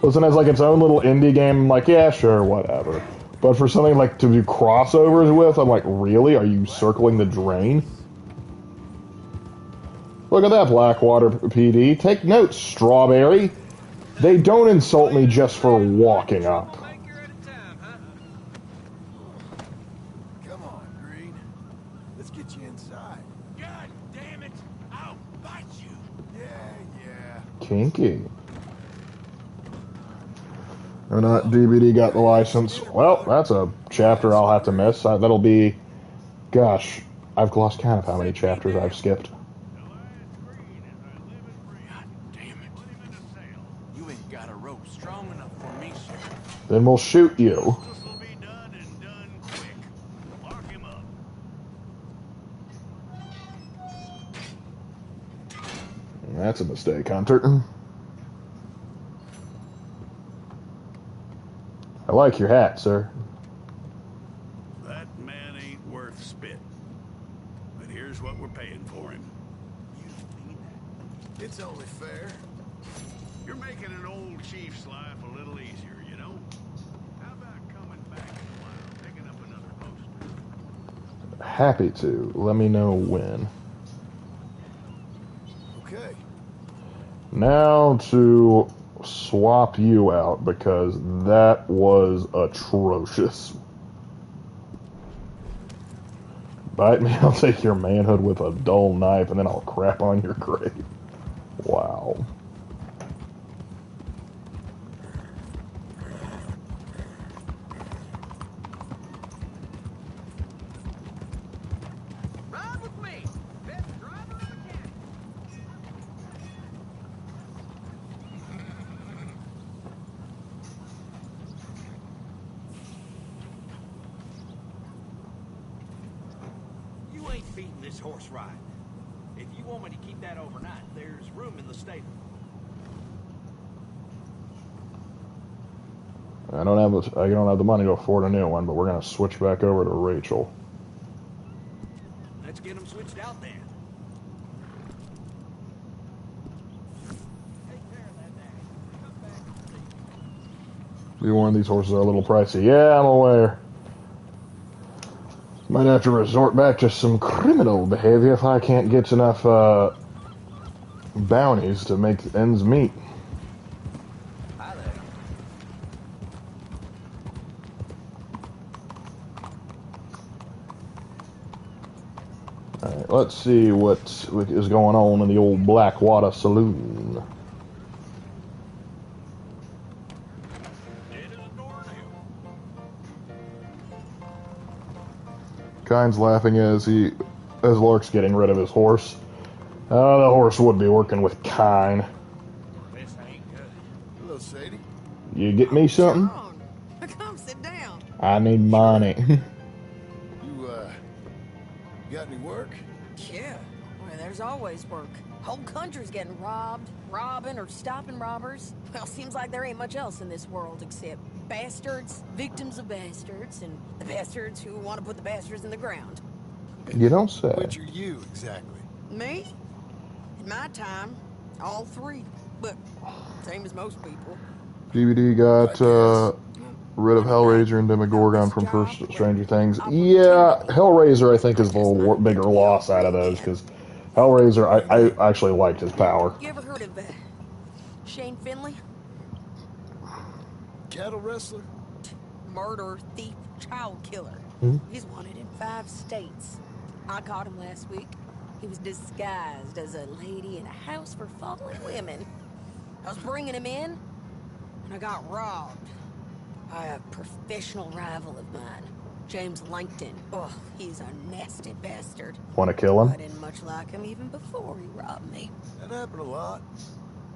Listen, as like its own little indie game, I'm like, yeah, sure, whatever. But for something like to do crossovers with, I'm like, really? Are you circling the drain? Look at that, Blackwater PD. Take note, Strawberry. They don't insult me just for walking up. Come on, Green. Let's get you inside. God damn it! I'll bite you. Yeah. Kinky. Or not, DVD got the license. Well, that's a chapter I'll have to miss. That'll be... Gosh, I've lost count of how many chapters I've skipped. Then we'll shoot you. That's a mistake, Hunter. I like your hat, sir. That man ain't worth spit. But here's what we're paying for him. It's only fair. You're making an old chief's life a little easier, you know? How about coming back in a while, picking up another poster? Happy to. Let me know when. Okay. Now to swap you out, because that was atrocious. Bite me, I'll take your manhood with a dull knife, and then I'll crap on your grave. Wow. Ride with me. Best driver in the county. You ain't beating this horse right. If you want me to keep that overnight, there's room in the stable. I don't have the money to afford a new one, but we're gonna switch back over to Rachel. Let's get them switched out then. Take care of that now. Come back and see. Be warned, these horses are a little pricey. Yeah, I'm aware. Might have to resort back to some criminal behavior if I can't get enough bounties to make ends meet. Hi there. Alright, let's see what is going on in the old Blackwater Saloon. Kyne's laughing as Lark's getting rid of his horse. The horse would be working with Kyne. This ain't good. Hello, Sadie. You get me something? John, come sit down. I need money. You, got any work? Yeah, well, there's always work. Whole country's getting robbed, robbing, or stopping robbers. Well, seems like there ain't much else in this world except bastards, victims of bastards, and the bastards who want to put the bastards in the ground. You don't say. Which are you, exactly? Me? In my time, all three. But same as most people. DVD got rid of Hellraiser and Demogorgon from first Stranger Things. Yeah, Hellraiser I think is the bigger loss out of those, because Hellraiser, I actually liked his power. You ever heard of Shane Finley? Cattle wrestler? Murderer, thief, child killer. He's wanted in 5 states. I caught him last week. He was disguised as a lady in a house for fallen women. I was bringing him in, and I got robbed. A professional rival of mine, James Langton. Oh, he's a nasty bastard. Want to kill him? I didn't much like him even before he robbed me. That happened a lot.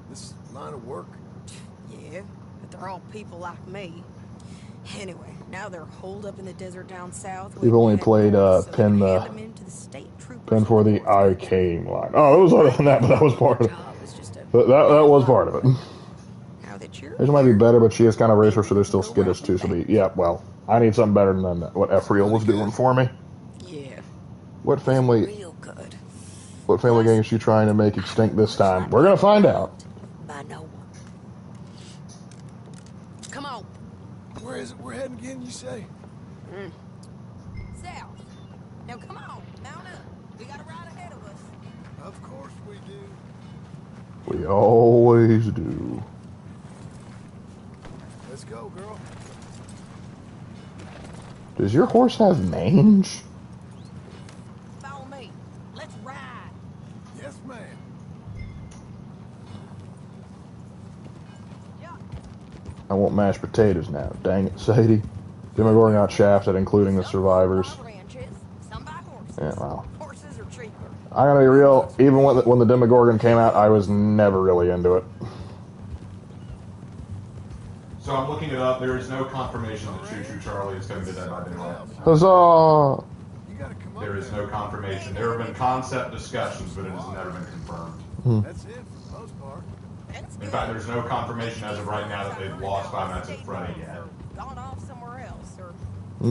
This line of work. Yeah, but they're all people like me. Anyway, now they're holed up in the desert down south. You've only played Pin for the arcane line. Oh, it was other than that, but that was part of it. That was part of it. This might be better, but she is kind of racist, so they're still skittish too. So yeah, well, I need something better than what Ephriel was doing for me. Yeah. What family? Real good. What family gang is she trying to make extinct this time? We're gonna find out. By no one. Come on. Where is it we're heading again, you say? South. Now come on, mount up. We got a ride ahead of us. Of course we do. We always do. Let's go, girl. Does your horse have mange? Follow me. Let's ride. Yes, ma'am. Yeah. I want mashed potatoes now. Dang it, Sadie. Demogorgon got shafted, including the survivors. Some by horses. Yeah, well. Horses are cheaper. I'm gonna be real. Even when the Demogorgon came out, I was never really into it. So I'm looking it up. There is no confirmation that Choo Choo Charlie is going to be dead by daylight. Huzzah! There is no confirmation. There have been concept discussions, but it has never been confirmed. That's it for the most part. In fact, there's no confirmation as of right now that they've lost Five Nights at Freddy yet. Gone off somewhere else or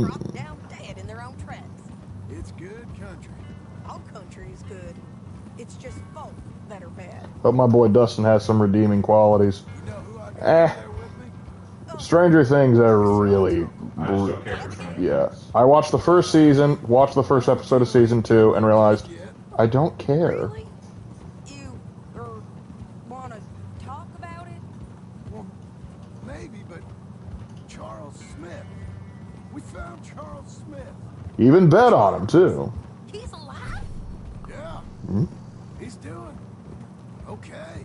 dropped down dead in their own tracks. It's good country. All country is good. It's just folk that are bad. But my boy Dustin has some redeeming qualities. You know who I got Eh. there with me? Stranger Things are really... I just don't care for Stranger Yeah. Things. I watched the first season, watched the first episode of season 2, and realized I don't care. Really? You want to talk about it? Well, maybe, but Charles Smith. We found Charles Smith. Even bet on him, too. He's alive? Yeah. He's doing okay.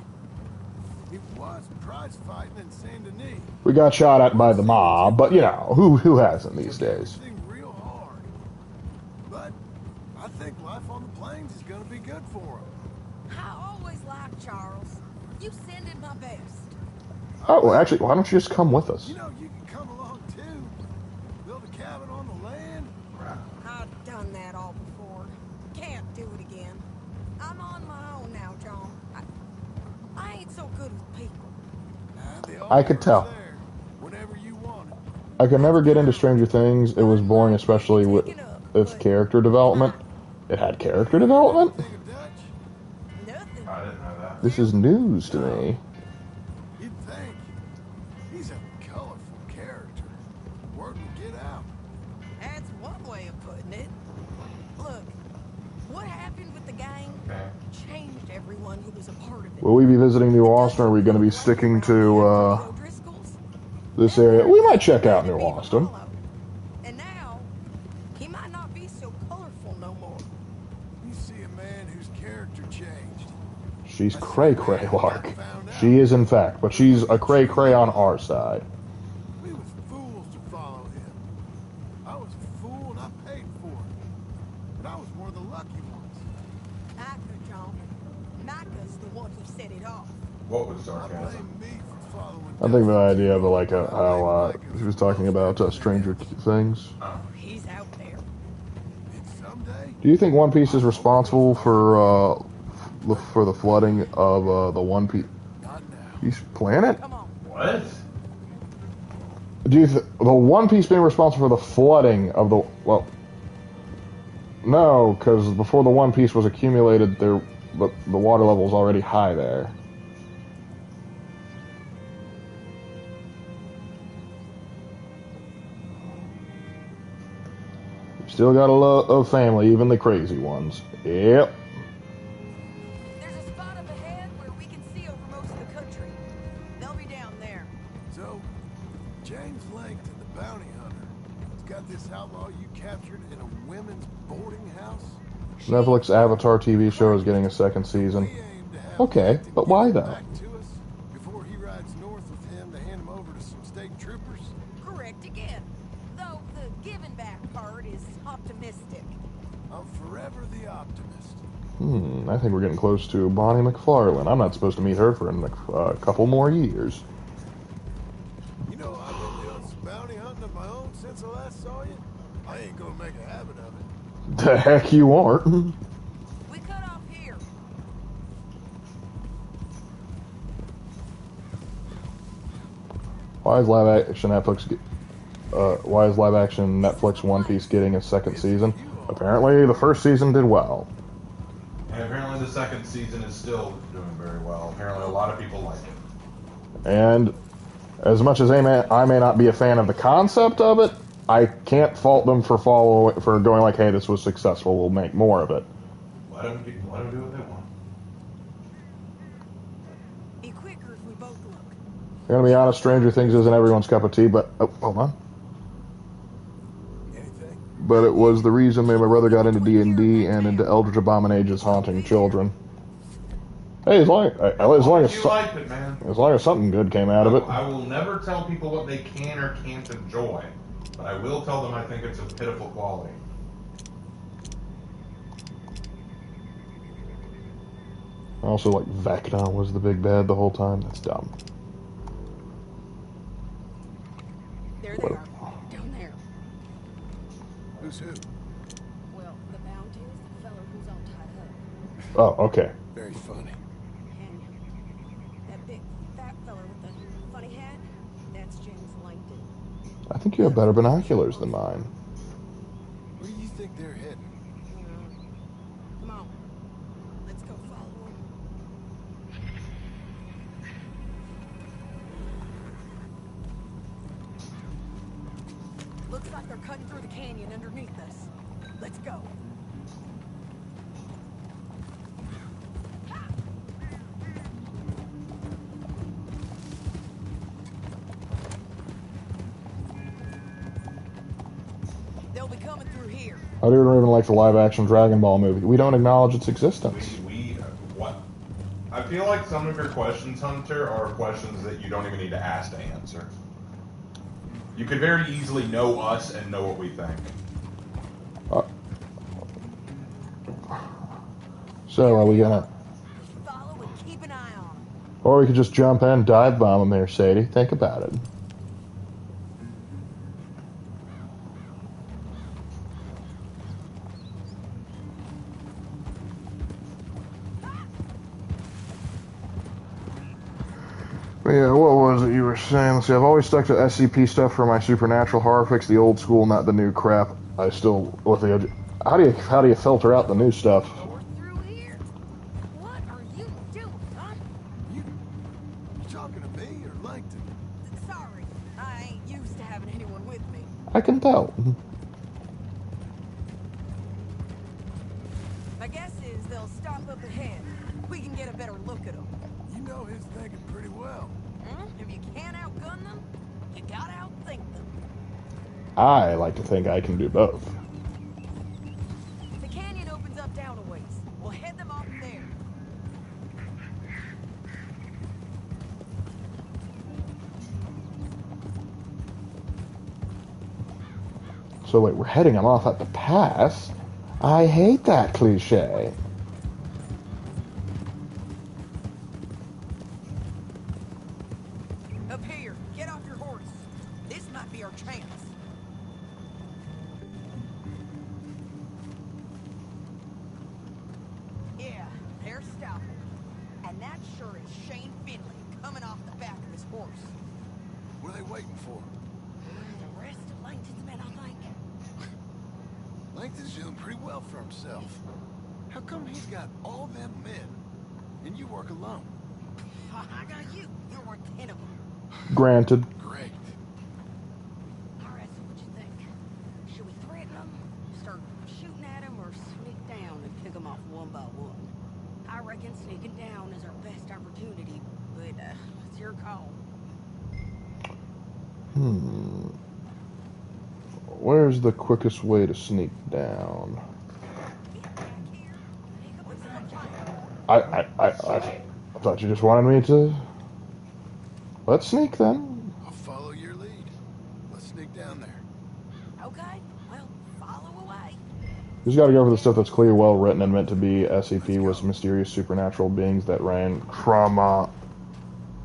He was prize fighting in Saint Denis. We got shot at by the mob, but you know, who hasn't these days? Everything real hard. But I think life on the plains is going to be good for him. I always liked Charles. You send him my best. Oh, well, actually, why don't you just come with us? You know, you can come along too. Build a cabin on the land. I've done that all before. Can't do it again. I'm on my own now, John. I ain't so good with people. I could tell. There, whenever you want it. I could never get into Stranger Things. It was boring, especially with its character development. It had character development? Think of Dutch? Nothing. I didn't know that. This is news to me. You'd think. He's a colorful character. Word would get out. That's one way of putting it. Look, what happened with the gang changed everyone who was a part of it. Will we be visiting New Austin, or are we going to be sticking to O'Driscoll's? this area? We might check out New Austin. And now, he might not be so colorful no more. You see a man whose character changed. She's cray-cray, Lark. She is, in fact, but she's a cray-cray on our side. We was fools to follow him. I was a fool and I paid for it. But I was one of the lucky ones. Micah, John. Micah's the one who set it off. What was I sarcasm? blame me for following I think the idea of like how she was talking about Stranger Things. He's out there. And someday, Do you think One Piece is responsible for the flooding of the One not now. Piece planet? Come on. What? Do you the One Piece being responsible for the flooding of the No, because before the One Piece was accumulated, the water level was already high there. Still got a lot of family, even the crazy ones. Yep. There's a spot up ahead where we can see over most of the country. They'll be down there. So, James Langton, the bounty hunter, has got this outlaw you captured in a women's boarding house. Netflix Avatar TV show is getting a second season. We aim to have Okay, Langton but get why him though? back to us before he rides north with him to hand him over to some state troopers. Correct. optimistic. I'm forever the optimist. I think we're getting close to Bonnie McFarlane. I'm not supposed to meet her for a couple more years. You know, I've been doing some bounty hunting of my own since I last saw you. I ain't gonna make a habit of it. The heck you aren't. We cut off here. Why is live action Netflix One Piece getting a second season? Apparently, the first season did well. And apparently the second season is still doing very well. Apparently a lot of people like it. And as much as I may not be a fan of the concept of it, I can't fault them for going like, hey, this was successful, we'll make more of it. Let them do what they want. Be quicker if we both look. I'm gonna be honest, Stranger Things isn't everyone's cup of tea, but hold on. Anything? But it was the reason my brother got into D&D and into Eldritch Abominations haunting children. Hey, as long as You liked it, man. as long as something good came out of it. I will never tell people what they can or can't enjoy, but I will tell them I think it's of pitiful quality. Also, like, Vecna was the big bad the whole time. That's dumb. There they are. Down there. Who's who? Well, the bounty is the fellow who's all tied up. Oh, okay. Very funny. And that big fat fella with the funny hat, that's James Langdon. I think you have better binoculars than mine. Where do you think they're heading? Come on. Let's go follow him. Looks like they're cutting through the canyon underneath us. Let's go. They'll be coming through here. I don't even like the live-action Dragon Ball movie. We don't acknowledge its existence. What? I feel like some of your questions, Hunter, are questions that you don't even need to ask to answer. You could very easily know us and know what we think. So, are we gonna... Follow and keep an eye on them. Or we could just jump in and dive bomb them there, Sadie. Think about it. Yeah, what was it you were saying? See, I've always stuck to SCP stuff for my supernatural horror fix, the old school, not the new crap. I still with the how do you filter out the new stuff? We're through here. What are you doing, huh? You talking to me or Langton? Sorry, I ain't used to having anyone with me. I can tell. My guess is they'll stop up ahead. We can get a better look at them. You know his thinking pretty well. If you can't outgun them, you gotta outthink them. I like to think I can do both. The canyon opens up down a ways. We'll head them off there. So wait, we're heading them off at the pass? I hate that cliche. Up here, get off your horse. This might be our chance. Yeah, they're stopping. And that sure is Shane Finley coming off the back of his horse. What are they waiting for? The rest of Langton's men, I think. Langton's doing pretty well for himself. How come he's got all them men and you work alone? I got you. You're worth 10 of them. Granted. Great. All right, so what you think? Should we threaten them, start shooting at them, or sneak down and pick them off one by one? I reckon sneaking down is our best opportunity, but it's your call. Where's the quickest way to sneak down? I thought you just wanted me to... Let's sneak then. I'll follow your lead. Let's sneak down there. Okay, well, follow away. Just gotta go for the stuff that's clear, well written, and meant to be. SCP was mysterious supernatural beings that ran from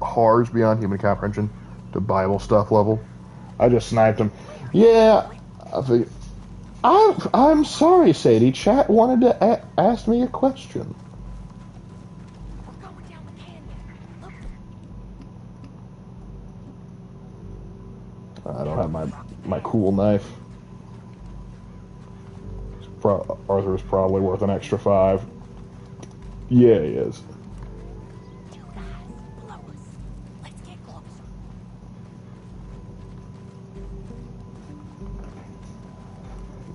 horrors beyond human comprehension to Bible stuff level. I just sniped him. Yeah, I'm sorry, Sadie. Chat wanted to ask me a question. We're going down the canyon. Look. I don't have my cool knife. Arthur's probably worth an extra 5. Yeah, he is. Two guys below us. Let's get closer.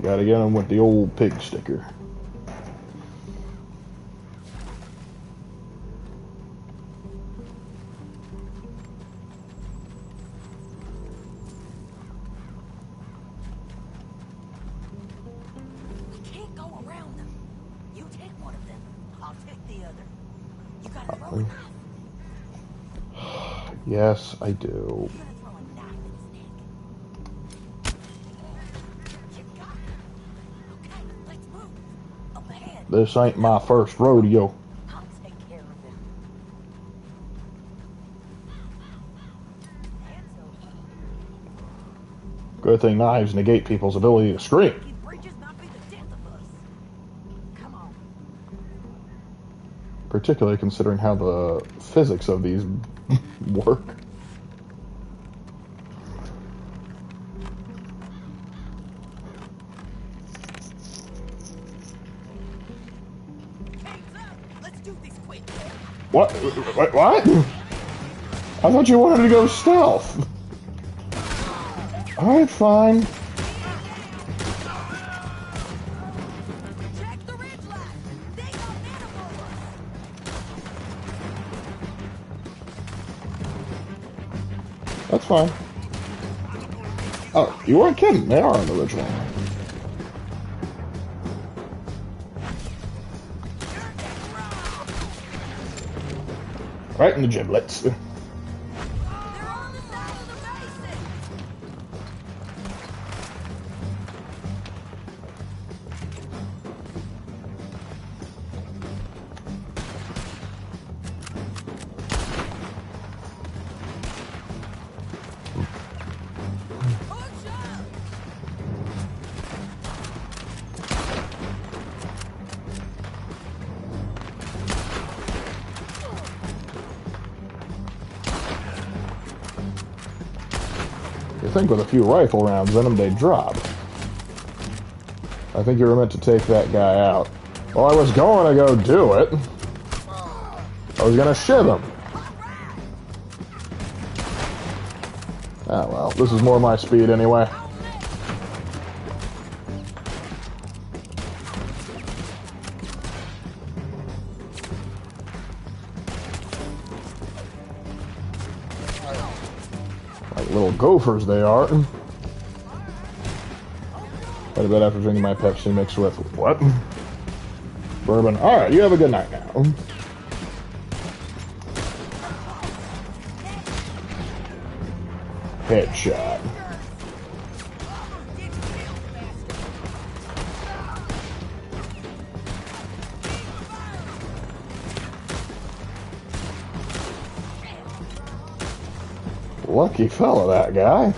Gotta get him with the old pig sticker. We can't go around them. You take one of them, I'll take the other. You gotta throw a knife. Yes, I do. You gotta throw a knife in his neck. You got it. Okay, let's move. Up ahead. This ain't my first rodeo. I'll take care of him. Hands over. Good thing knives negate people's ability to scream. These bridges might be the death of us. Come on. Particularly considering how the physics of these work. Hands up. Let's do this quick. What? What? I thought you wanted to go stealth. Alright, fine. Check the ridge line. They don't animal us. That's fine. Oh, you weren't kidding. They are on the ridge line. Right in the giblets. They're on the side of the basin. Push up. You think with a few rifle rounds in them, they'd drop. I think you were meant to take that guy out. Well, I was going to go do it. I was going to shiv him. Ah, well, this is more my speed anyway. Like little gophers they are. Quite a bit after drinking my Pepsi mixed with what? Bourbon. Alright, you have a good night now. Headshot. Lucky fella, that guy.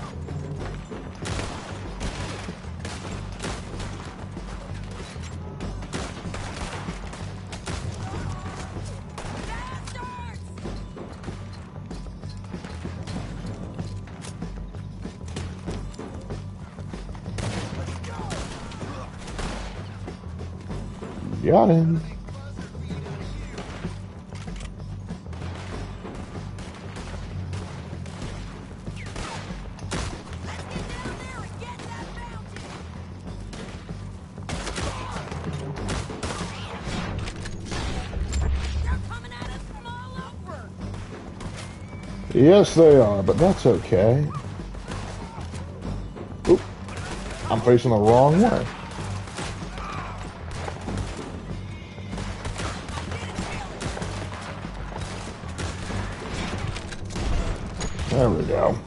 Got him. Yes, they are, but that's okay. Oop. I'm facing the wrong way. There we go.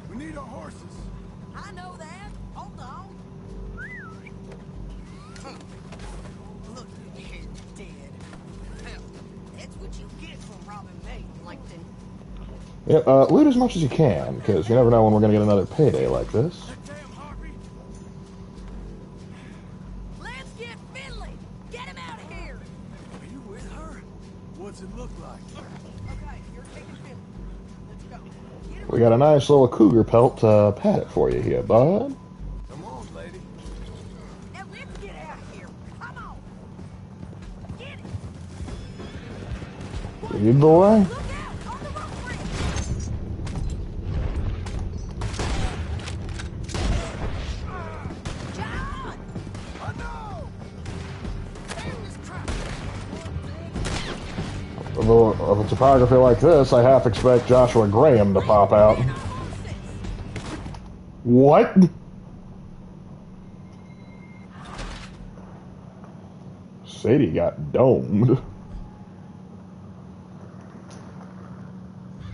We need our horses. I know that. Hold robbing me, Langton. Yeah, loot as much as you can, because you never know when we're gonna get another payday like this. Damn, Harvey. Let's get Finley! Get him out of here! Are you with her? What's it look like? Okay, you're taking Finley. Let's go. Get him. We got a nice little cougar pelt to pat it for you here, bud. Come on, lady. Now let's get out of here. Come on. Get it. Good boy. Look out on the road bridge. John! I know! Damn this truck. Of a topography like this, I half expect Joshua Graham to pop out. What? Sadie got domed.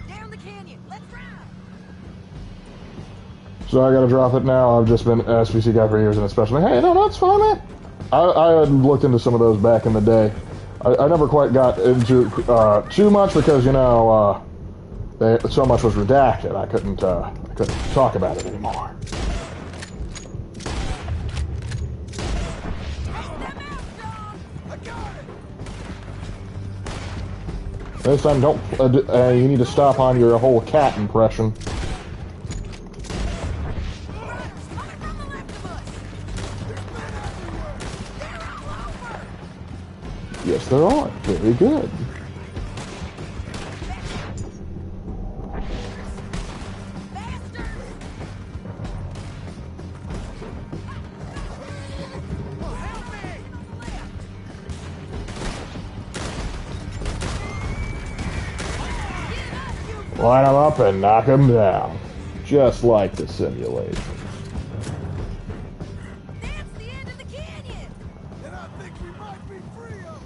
Down the canyon. Let's ride. So I gotta drop it now. I've just been SPC guy for years, and especially, hey, no, that's fine, man. I had looked into some of those back in the day. I never quite got into too much because, you know, so much was redacted. I couldn't talk about it anymore. This time, don't. You need to stop on your whole cat impression. Yes, there are. Very good. Line them up and knock them down. Just like the simulation. That's the end of the canyon. And I think we might be free of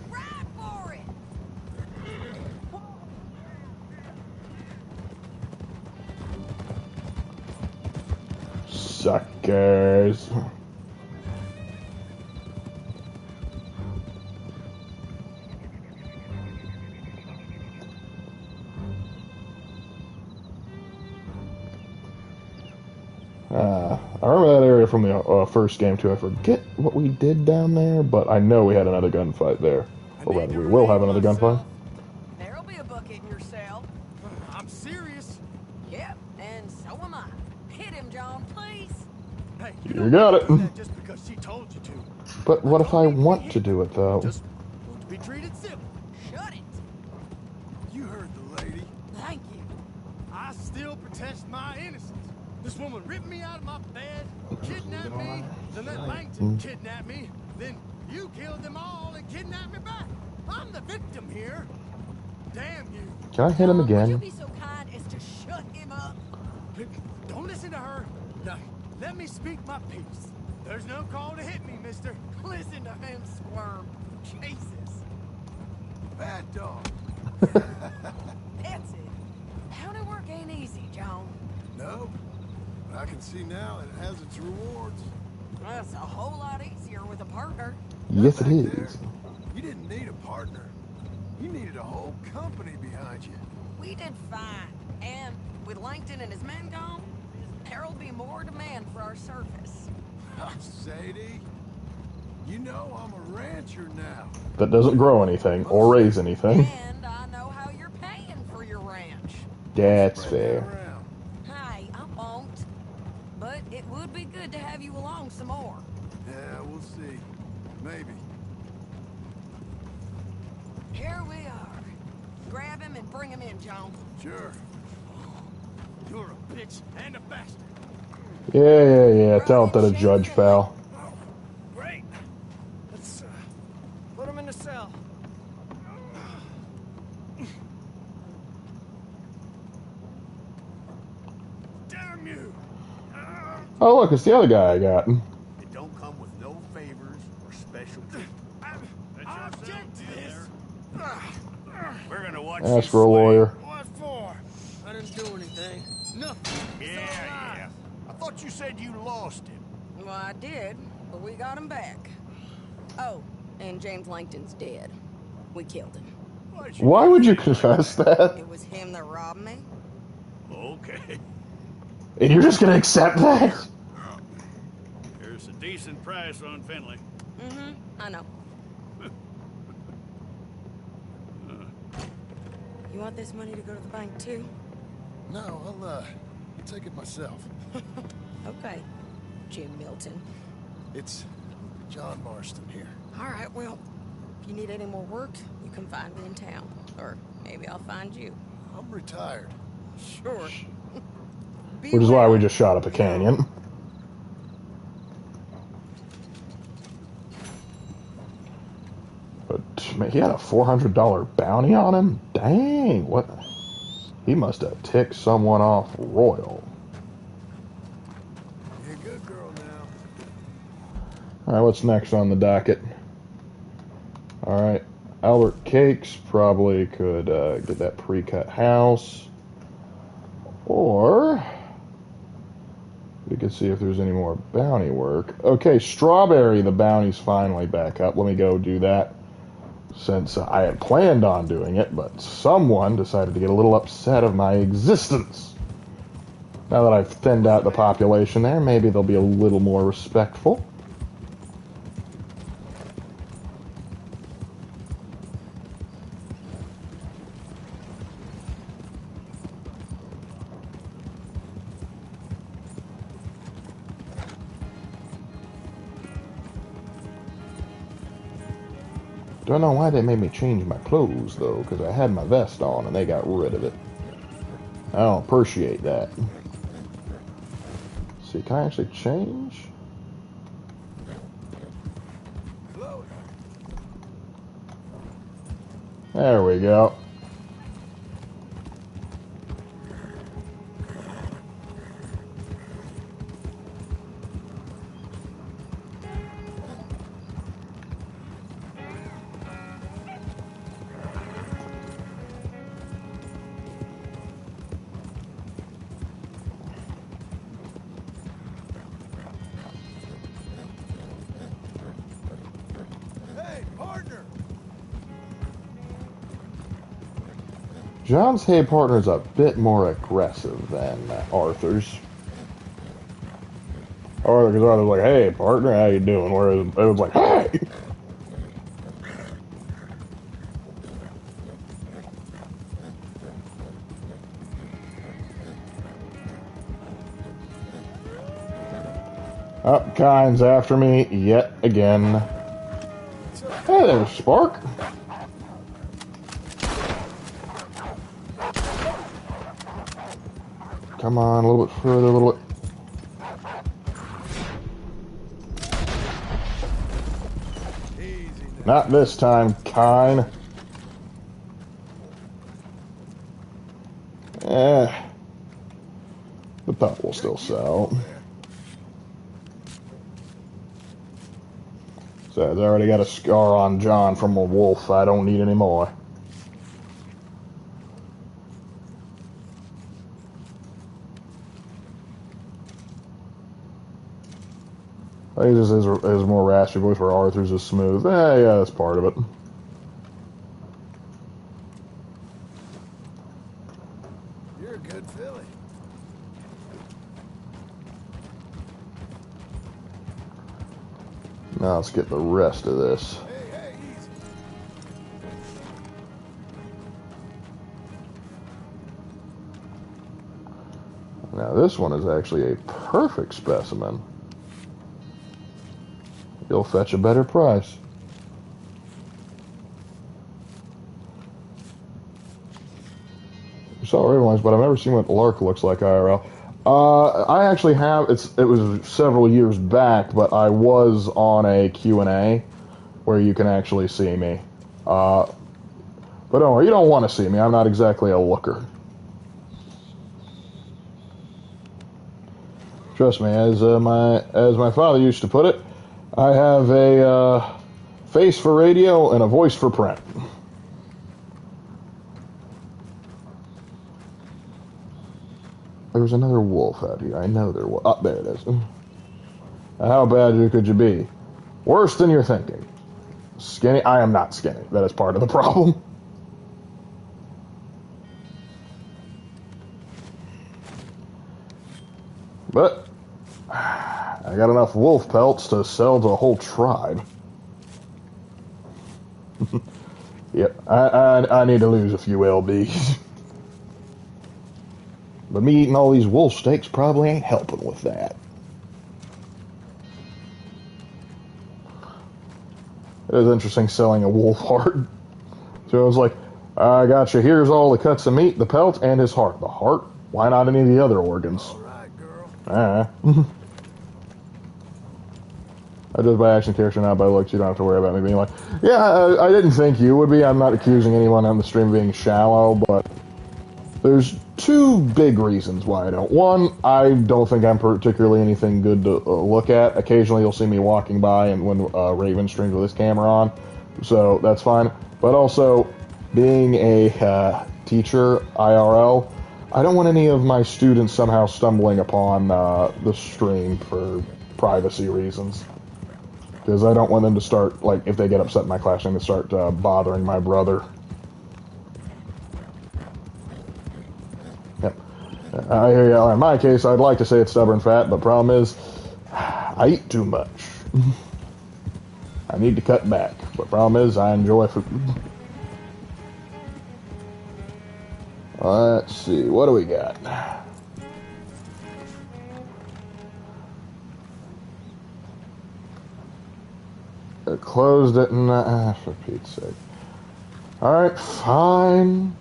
Ride for it. Suckers. I remember that area from the first game too. I forget what we did down there, but I know we had another gunfight there. Or rather, we will have another gunfight. There'll be a bucket in your cell. I'm serious. Yep, and so am I. Hit him, John, please. Hey, You got it. do that just because she told you to. But what if I want to do it, though? Just want to be treated civil. Shut it. You heard the lady. Thank you. I still protest my innocence. This woman ripped me out of my bed, kidnapped me, then that Langton kidnapped me, then you killed them all and kidnapped me back. I'm the victim here. Damn you. Can I hit him Would you again? be so kind as to shut him up? Don't listen to her. No, let me speak my piece. There's no call to hit me, mister. Listen to him squirm. Jesus. Bad dog. That's it. County work ain't easy, John. No. But I can see now it has its rewards. That's a whole lot easier with a partner. Yes, it Back there, is. you didn't need a partner. You needed a whole company behind you. We did fine. And with Langton and his men gone, there'll be more demand for our service. Sadie, you know I'm a rancher now. That doesn't grow anything or raise anything. And I know how you're paying for your ranch. That's Spread that fair. around. Hey, I won't. But it would be good to have you along some more. Yeah, we'll see. Maybe. Here we are. Grab him and bring him in, John. Sure. You're a bitch and a bastard. Yeah. Tell it to the judge, pal. Great. Let's put him in the cell. Damn you. Oh, look, it's the other guy I got. It don't come with no favors or special treatment. I object to this. We're gonna watch Ask you for a swing. lawyer. What for? I didn't do anything. Nothing. Yeah. I thought you said you lost him. Well, I did, but we got him back. Oh, and James Langton's dead. We killed him. Why would you confess that? It was him that robbed me. Okay. And you're just gonna accept that? Here's a decent price on Finley. Mm-hmm, I know. You want this money to go to the bank, too? No, I'll take it myself. Okay, Jim Milton. It's John Marston here. All right, well, if you need any more work, you can find me in town. Or maybe I'll find you. I'm retired. Sure. Which is why we just shot up a canyon. But man, he had a $400 bounty on him? Dang, what? He must have ticked someone off royal. You're a good girl now. Alright, what's next on the docket? Alright, Albert Cakes probably could get that pre-cut house. Or we could see if there's any more bounty work. Okay, Strawberry, the bounty's finally back up. Let me go do that. Since I had planned on doing it, but someone decided to get a little upset of my existence. Now that I've thinned out the population there, maybe they'll be a little more respectful. Don't know why they made me change my clothes, though, because I had my vest on and they got rid of it. I don't appreciate that. Let's see, can I actually change? There we go. John's hey partner is a bit more aggressive than Arthur's. Arthur's like, hey partner, how you doing? Whereas it was like, hey! Oh, Kyne's after me yet again. Hey there, Spark. Come on, a little bit further, a little bit. Not this time, Kyne. The pup will still sell. So I already got a scar on John from a wolf. I don't need any more. I think this is more raspy voice where Arthur's is smooth. Yeah, that's part of it. You're a good filly. Now let's get the rest of this. Hey, easy. Now this one is actually a perfect specimen. You'll fetch a better price. You saw everyone's, but I've never seen what Lark looks like IRL. I actually have. It was several years back, but I was on a Q&A where you can actually see me. But don't worry, you don't want to see me. I'm not exactly a looker. Trust me, as my father used to put it, I have a face for radio and a voice for print. There was another wolf out here. I know there was. Oh, there it is. How bad could you be? Worse than you're thinking. Skinny? I am not skinny. That is part of the problem. But I got enough wolf pelts to sell to a whole tribe. Yep, I need to lose a few LBs. But me eating all these wolf steaks probably ain't helping with that. It was interesting selling a wolf heart. So I was like, I got you. Here's all the cuts of meat, the pelt, and his heart. The heart? Why not any of the other organs? All right, girl. I just by action character, not by looks. You don't have to worry about me being like, yeah, I didn't think you would be. I'm not accusing anyone on the stream of being shallow, but there's two big reasons why I don't. One, I don't think I'm particularly anything good to look at. Occasionally you'll see me walking by and when Raven streams with his camera on, so that's fine. But also, being a teacher, IRL, I don't want any of my students somehow stumbling upon the stream for privacy reasons. Because I don't want them to start, like, if they get upset in my classroom, to start bothering my brother. Yep. I hear you. In my case, I'd like to say it's stubborn fat, but problem is, I eat too much. I need to cut back. But problem is, I enjoy food. Let's see, what do we got? It closed at for Pete's sake. Alright, fine.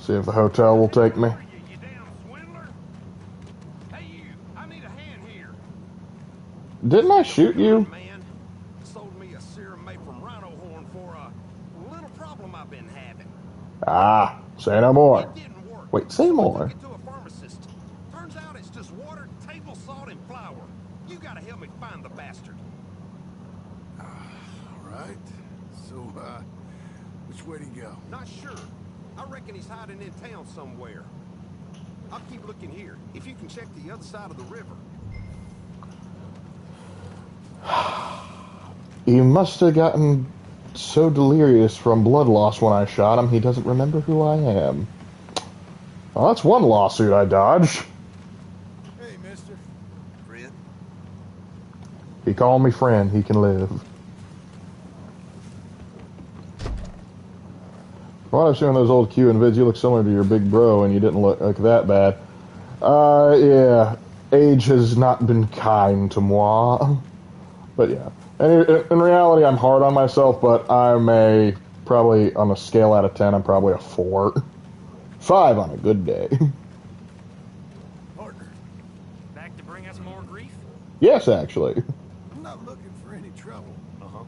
See if the hotel will take me. You damn swindler! Hey, you! I need a hand here. Didn't I shoot you? Man sold me a serum made from rhino horn for a little problem I've been having. Ah, say no more. It didn't work. Wait, say So I more. took it to a pharmacist. Turns out it's just water, table salt, and flour. You gotta help me find the bastard. All right. So, which way do you go? Not sure. I reckon he's hiding in town somewhere. I'll keep looking here. If you can check the other side of the river. He must have gotten so delirious from blood loss when I shot him, he doesn't remember who I am. Well, that's one lawsuit I dodged. Hey, mister. Friend? He called me friend, he can live. From what I've seen on those old Q and vids, you look similar to your big bro, and you didn't look like that bad. Yeah. Age has not been kind to moi. But yeah. And in reality, I'm hard on myself, but I'm probably, on a scale out of 10, I'm probably a 4. 5 on a good day. Partner. Back to bring us more grief? Yes, actually. I'm not looking for any trouble. Uh-huh.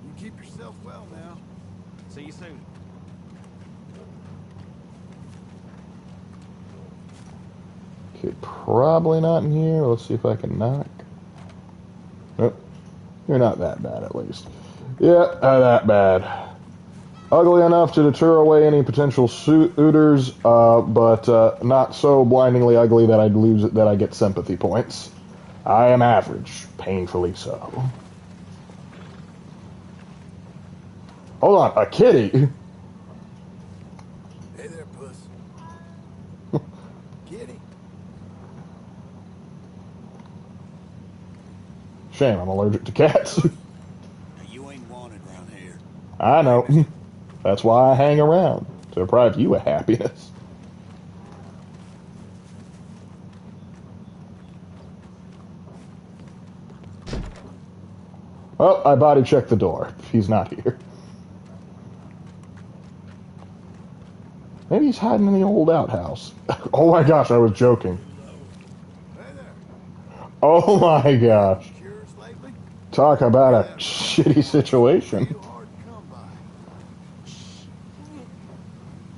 You keep yourself well now. See you soon. Okay, probably not in here. Let's see if I can knock. Nope. You're not that bad, at least. Yeah, that bad. Ugly enough to deter away any potential suitors, but not so blindingly ugly that I'd lose it, that I get sympathy points. I am average, painfully so. Hold on, a kitty? Hey there, puss. Kitty. Shame, I'm allergic to cats. You ain't wanted around here. I know. That's why I hang around, to deprive you of happiness. Oh, I body checked the door. He's not here. Maybe he's hiding in the old outhouse. Oh my gosh, I was joking. Hey there. Oh my gosh. Cures lately? Talk about a shitty situation. Real hard to come by.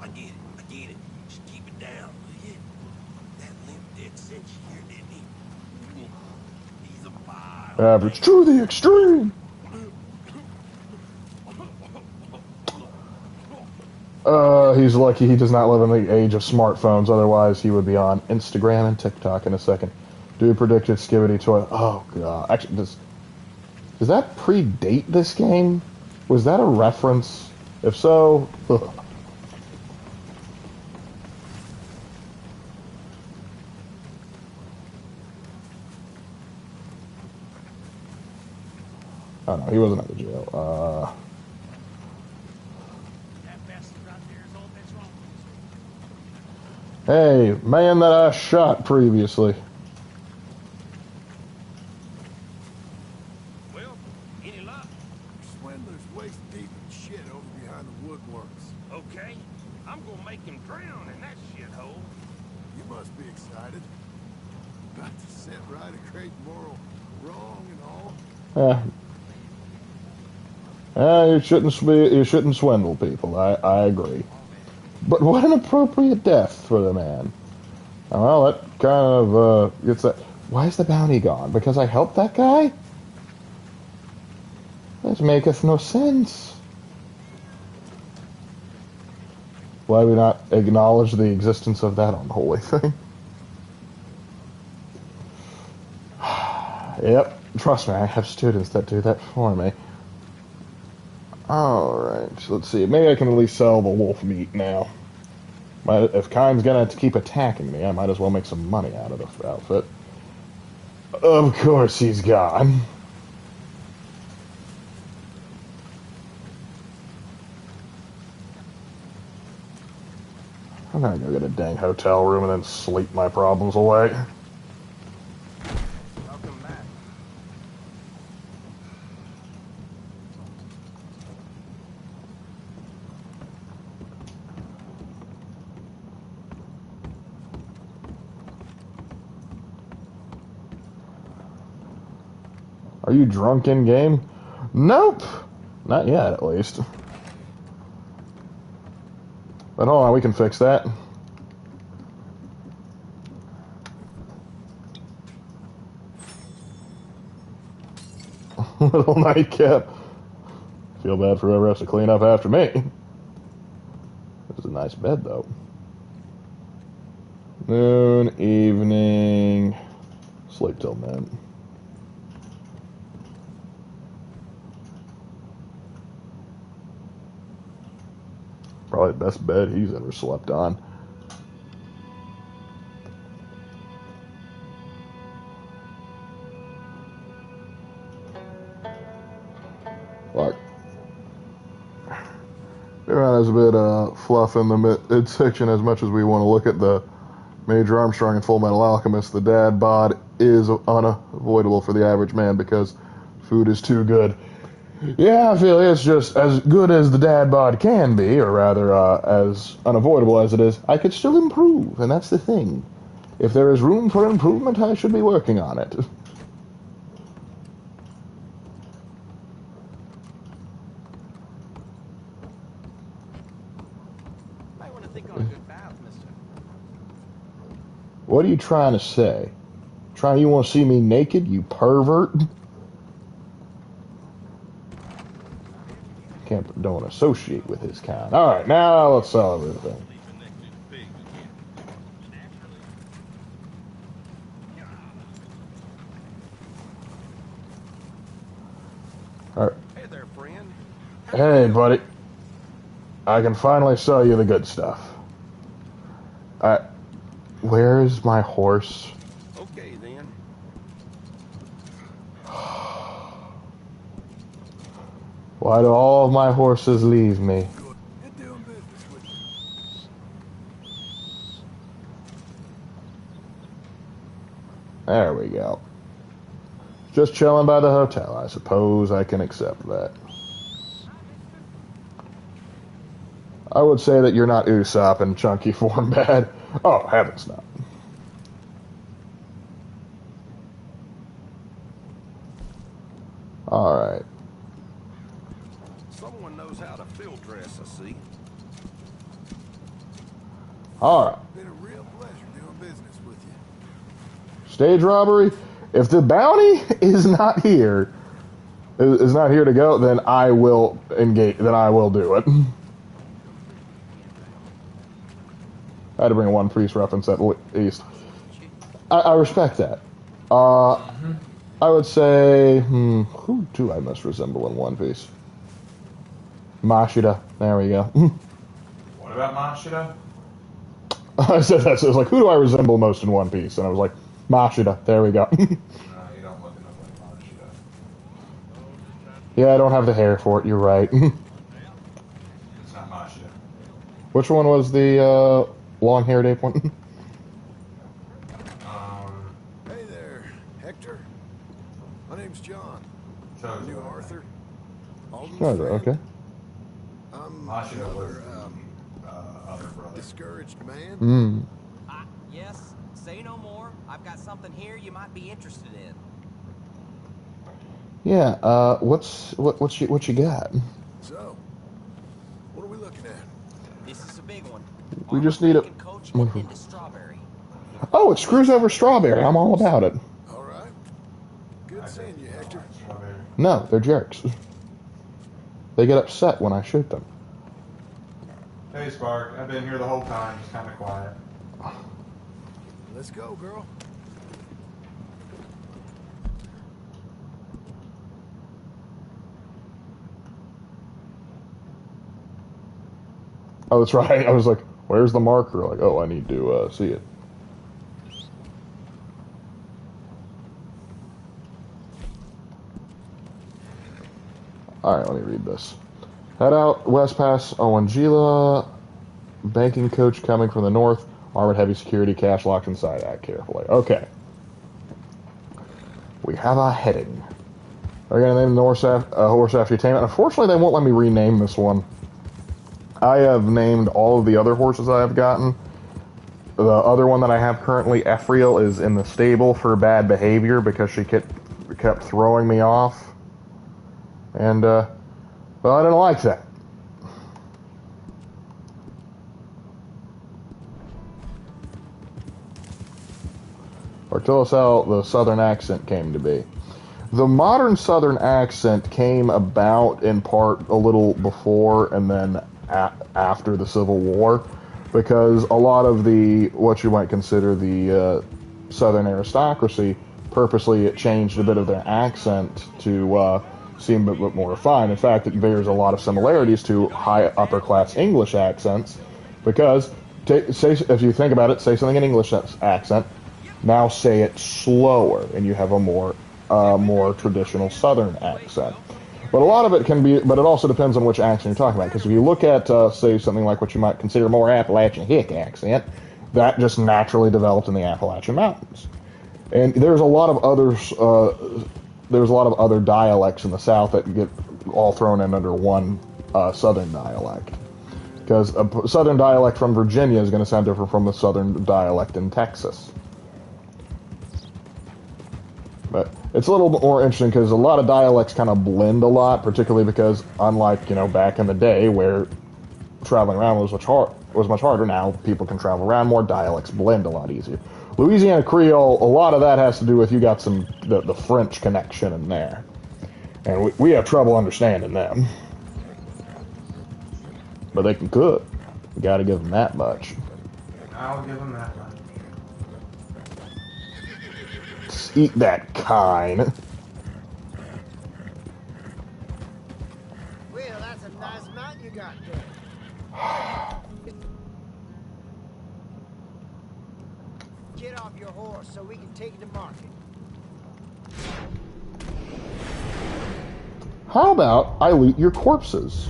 I get it. Just keep it down. That limp dick sent you here, didn't he? He's a vile. Average to the extreme. He's lucky he does not live in the age of smartphones, otherwise he would be on Instagram and TikTok in a second. Dude predicted Skibidi Toilet. Oh god. Actually, does that predate this game? Was that a reference? If so, ugh. Oh no, he wasn't at the jail. That bastard out there is all that's wrong. Hey, man that I shot previously. Well, any luck? Swindler's waist deep in shit over behind the woodworks. Okay. I'm gonna make him drown in that shithole. You must be excited. About to set right a great moral wrong and all. You shouldn't swindle people. I agree. But what an appropriate death for the man. Well, that kind of gets that. Why is the bounty gone? Because I helped that guy? This maketh no sense. Why we not acknowledge the existence of that unholy thing? Yep, trust me, I have students that do that for me. Alright, so let's see. Maybe I can at least sell the wolf meat now. If Kine's gonna keep attacking me, I might as well make some money out of the outfit. Of course he's gone. I'm gonna go get a dang hotel room and then sleep my problems away. Welcome back. Are you drunk in game? Nope. Not yet, at least. But hold on, we can fix that. Little nightcap. Feel bad for whoever has to clean up after me. This is a nice bed, though. Noon, evening, sleep till noon. Probably the best bed he's ever slept on. Lark. There's a bit fluff in the midsection as much as we want to look at the Major Armstrong and Full Metal Alchemist. The dad bod is unavoidable for the average man because food is too good. Yeah, I feel it's just as good as the dad bod can be, or rather, as unavoidable as it is. I could still improve, and that's the thing. If there is room for improvement, I should be working on it. Might want to think on a good bath, mister. What are you trying to say? You want to see me naked, you pervert? Don't associate with his kind. Alright, now let's sell everything. Alright. Hey there, friend. Hey, buddy. I can finally sell you the good stuff. Where is my horse? Okay, then. Why do all of my horses leave me? Good doing business with you. There we go. Just chilling by the hotel. I suppose I can accept that. I would say that you're not Usopp in chunky form bad. Oh, heavens no. Alright. Someone knows how to field dress, I see. Alright. Been a real pleasure doing business with you. Stage robbery? If the bounty is not here to go, then I will engage. Then I will do it. I had to bring a One Piece reference at least. I respect that. I would say, who do I most resemble in One Piece? Mashida. There we go. What about Mashida? I said that, so I was like, who do I resemble most in One Piece? And I was like, Mashida. There we go. You don't look enough like Mashida. Yeah, I don't have the hair for it. You're right. It's not my shit. Which one was the long-haired ape one? Hey there, Hector. My name's John. Chose New it. Arthur. Alden's Oh, friend. okay. I'm My shit was another, the other brother. discouraged man. Hmm. Yes, say no more. I've got something here you might be interested in. Yeah. What you got? So, what are we looking at? This is a big one. We just need a. Armored coach heading into Strawberry. Oh, it screws over strawberry. I'm all about it. All right. Good seeing you, Hector. No, they're jerks. They get upset when I shoot them. Hey, Spark. I've been here the whole time, just kind of quiet. Let's go, girl. Oh, that's right. I was like, where's the marker? Like, oh, I need to see it. Alright, let me read this. Head out west past Owangila. Banking coach coming from the north. Armored heavy security, cash locked inside. Act carefully. Okay. We have a heading. Are we going to name the horse after your Unfortunately, they won't let me rename this one. I have named all of the other horses I have gotten. The other one that I have currently, Ephriel, is in the stable for bad behavior because she kept throwing me off. And, well, I didn't like that. Or tell us how the Southern accent came to be. The modern Southern accent came about in part a little before and then after the Civil War, because a lot of the, what you might consider the Southern aristocracy, purposely it changed a bit of their accent to seem a bit more refined. In fact, it bears a lot of similarities to high upper class English accents, because say, if you think about it, say something in English accent, now say it slower, and you have a more traditional Southern accent. But a lot of it can be, but it also depends on which accent you're talking about. Because if you look at, say, something like what you might consider more Appalachian Hick accent, that just naturally developed in the Appalachian Mountains. And there's a lot of other dialects in the South that get all thrown in under one Southern dialect. Because a Southern dialect from Virginia is going to sound different from the Southern dialect in Texas. But it's a little bit more interesting because a lot of dialects kind of blend a lot, particularly because unlike, back in the day where traveling around was much harder, now people can travel around more, dialects blend a lot easier. Louisiana Creole, a lot of that has to do with you got the French connection in there. And we have trouble understanding them. But they can cook. We got to give them that much. I'll give them that much. Eat that kind. Well, that's a nice mount you got there. Get off your horse so we can take it to market. How about I loot your corpses?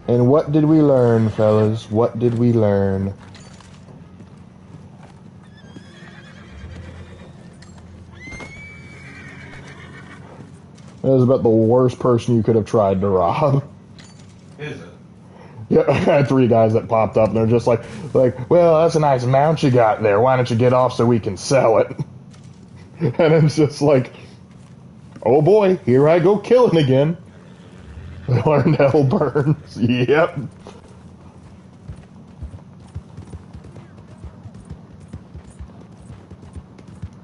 And what did we learn, fellas? What did we learn? That was about the worst person you could have tried to rob. Is it? Yeah, I had 3 guys that popped up, and they're just like, well, that's a nice mount you got there. Why don't you get off so we can sell it? And it's just like, oh boy, here I go killing again. I learned hell burns. Yep.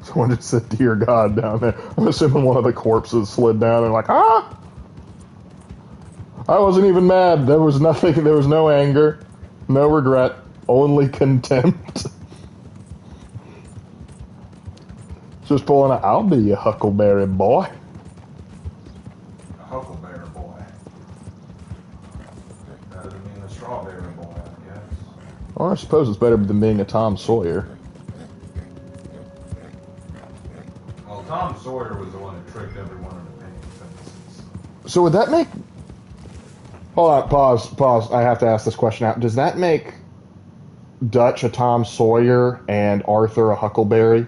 Someone just said, dear God, down there. I'm assuming one of the corpses slid down and like, ah! I wasn't even mad. There was nothing, there was no anger, no regret, only contempt. Just pulling out, I'll be your huckleberry boy. A huckleberry boy. That doesn't mean a strawberry boy. Well, I suppose it's better than being a Tom Sawyer. Well, Tom Sawyer was the one who tricked everyone into paying fences. So would that make... Hold on, pause. I have to ask this question out. Does that make Dutch a Tom Sawyer and Arthur a Huckleberry?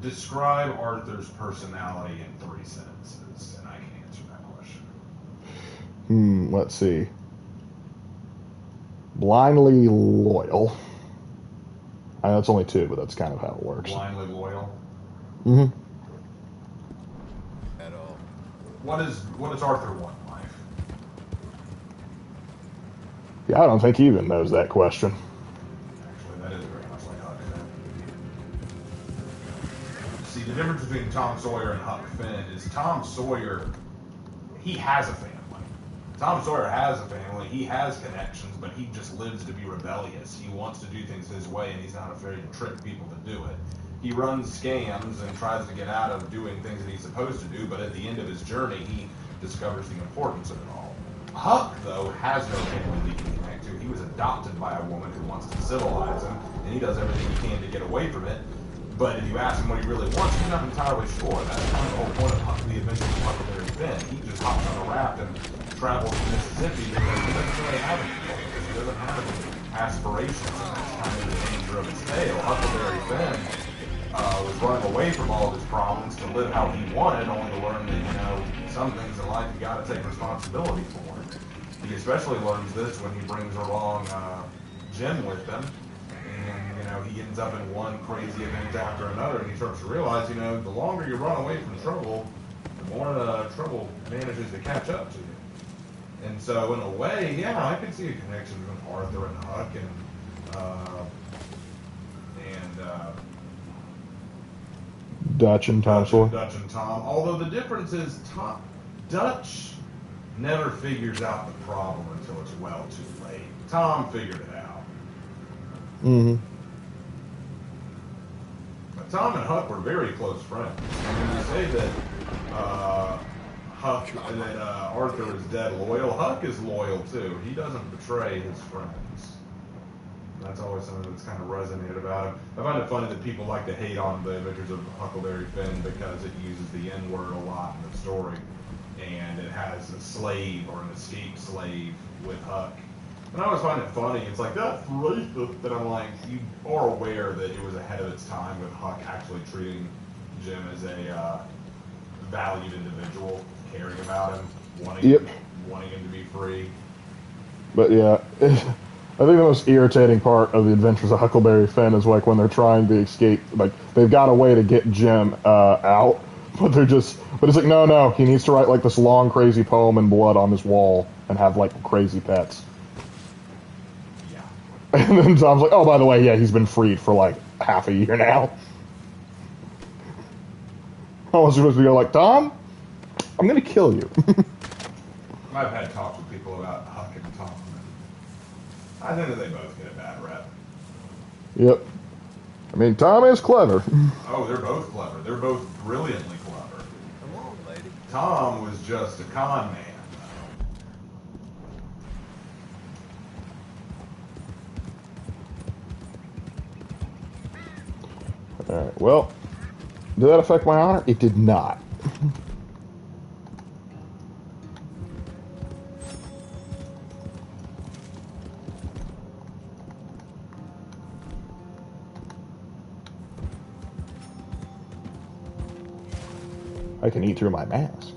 Describe Arthur's personality in 3 sentences, and I can answer that question. Let's see. Blindly loyal. I know it's only 2, but that's kind of how it works. Blindly loyal. Mm-hmm. At all. What does Arthur want in life? Yeah, I don't think he even knows that question. Actually, that is very much like Huck Finn. See, the difference between Tom Sawyer and Huck Finn is Tom Sawyer, he has a family. Tom Sawyer has a family, he has connections, but he just lives to be rebellious. He wants to do things his way, and he's not afraid to trick people to do it. He runs scams and tries to get out of doing things that he's supposed to do, but at the end of his journey, he discovers the importance of it all. Huck, though, has no family he can connect to. He was adopted by a woman who wants to civilize him, and he does everything he can to get away from it. But if you ask him what he really wants, he's not entirely sure. That's kind of the whole point of the Adventures of Huckleberry Finn. He just hops on a raft and travels to Mississippi because he doesn't really have any goals. He doesn't have any aspirations, and that's kind of the danger of his tale. Huckleberry Finn was running away from all of his problems to live how he wanted, only to learn that, some things in life you got to take responsibility for. He especially learns this when he brings along Jim with him. And, he ends up in one crazy event after another, and he starts to realize, the longer you run away from trouble, the more trouble manages to catch up to you. And so, in a way, yeah, I can see a connection between Arthur and Huck and Dutch and Tom Sawyer. Dutch and Tom. Although the difference is, Dutch never figures out the problem until it's well too late. Tom figured it out. Mm-hmm. But Tom and Huck were very close friends. And when you say that Arthur is dead loyal, Huck is loyal too. He doesn't betray his friends. That's always something that's kind of resonated about him. I find it funny that people like to hate on the Adventures of Huckleberry Finn because it uses the N-word a lot in the story. And it has a slave or an escaped slave with Huck. And I always find it funny. It's like, that's racist. But I'm like, you are aware that it was ahead of its time with Huck actually treating Jim as a valued individual, caring about him, wanting him to be free. But yeah, I think the most irritating part of the Adventures of Huckleberry Finn is like when they're trying to escape. Like they've got a way to get Jim out, but it's like no, he needs to write like this long crazy poem in blood on his wall and have like crazy pets. Yeah. And then Tom's like, oh, by the way, yeah, he's been freed for like half a year now. I was supposed to go like, Tom, I'm gonna kill you. I've had talks with people about Huck and Tom. I think that they both get a bad rep. Yep. I mean, Tom is clever. Oh, they're both clever. They're both brilliantly clever. Come on, lady. Tom was just a con man. Alright, well, did that affect my honor? It did not. I can eat through my mask.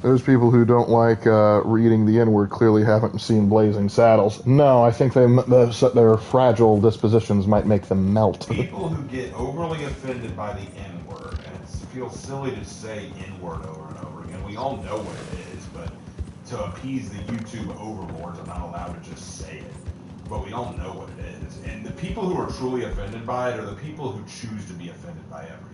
Those people who don't like reading the N-word clearly haven't seen Blazing Saddles. No, I think their fragile dispositions might make them melt. People who get overly offended by the N-word, and it feels silly to say N-word over and over again. We all know what it is, but to appease the YouTube overlords, I'm not allowed to just say it. But we all know what it is. And the people who are truly offended by it are the people who choose to be offended by everything.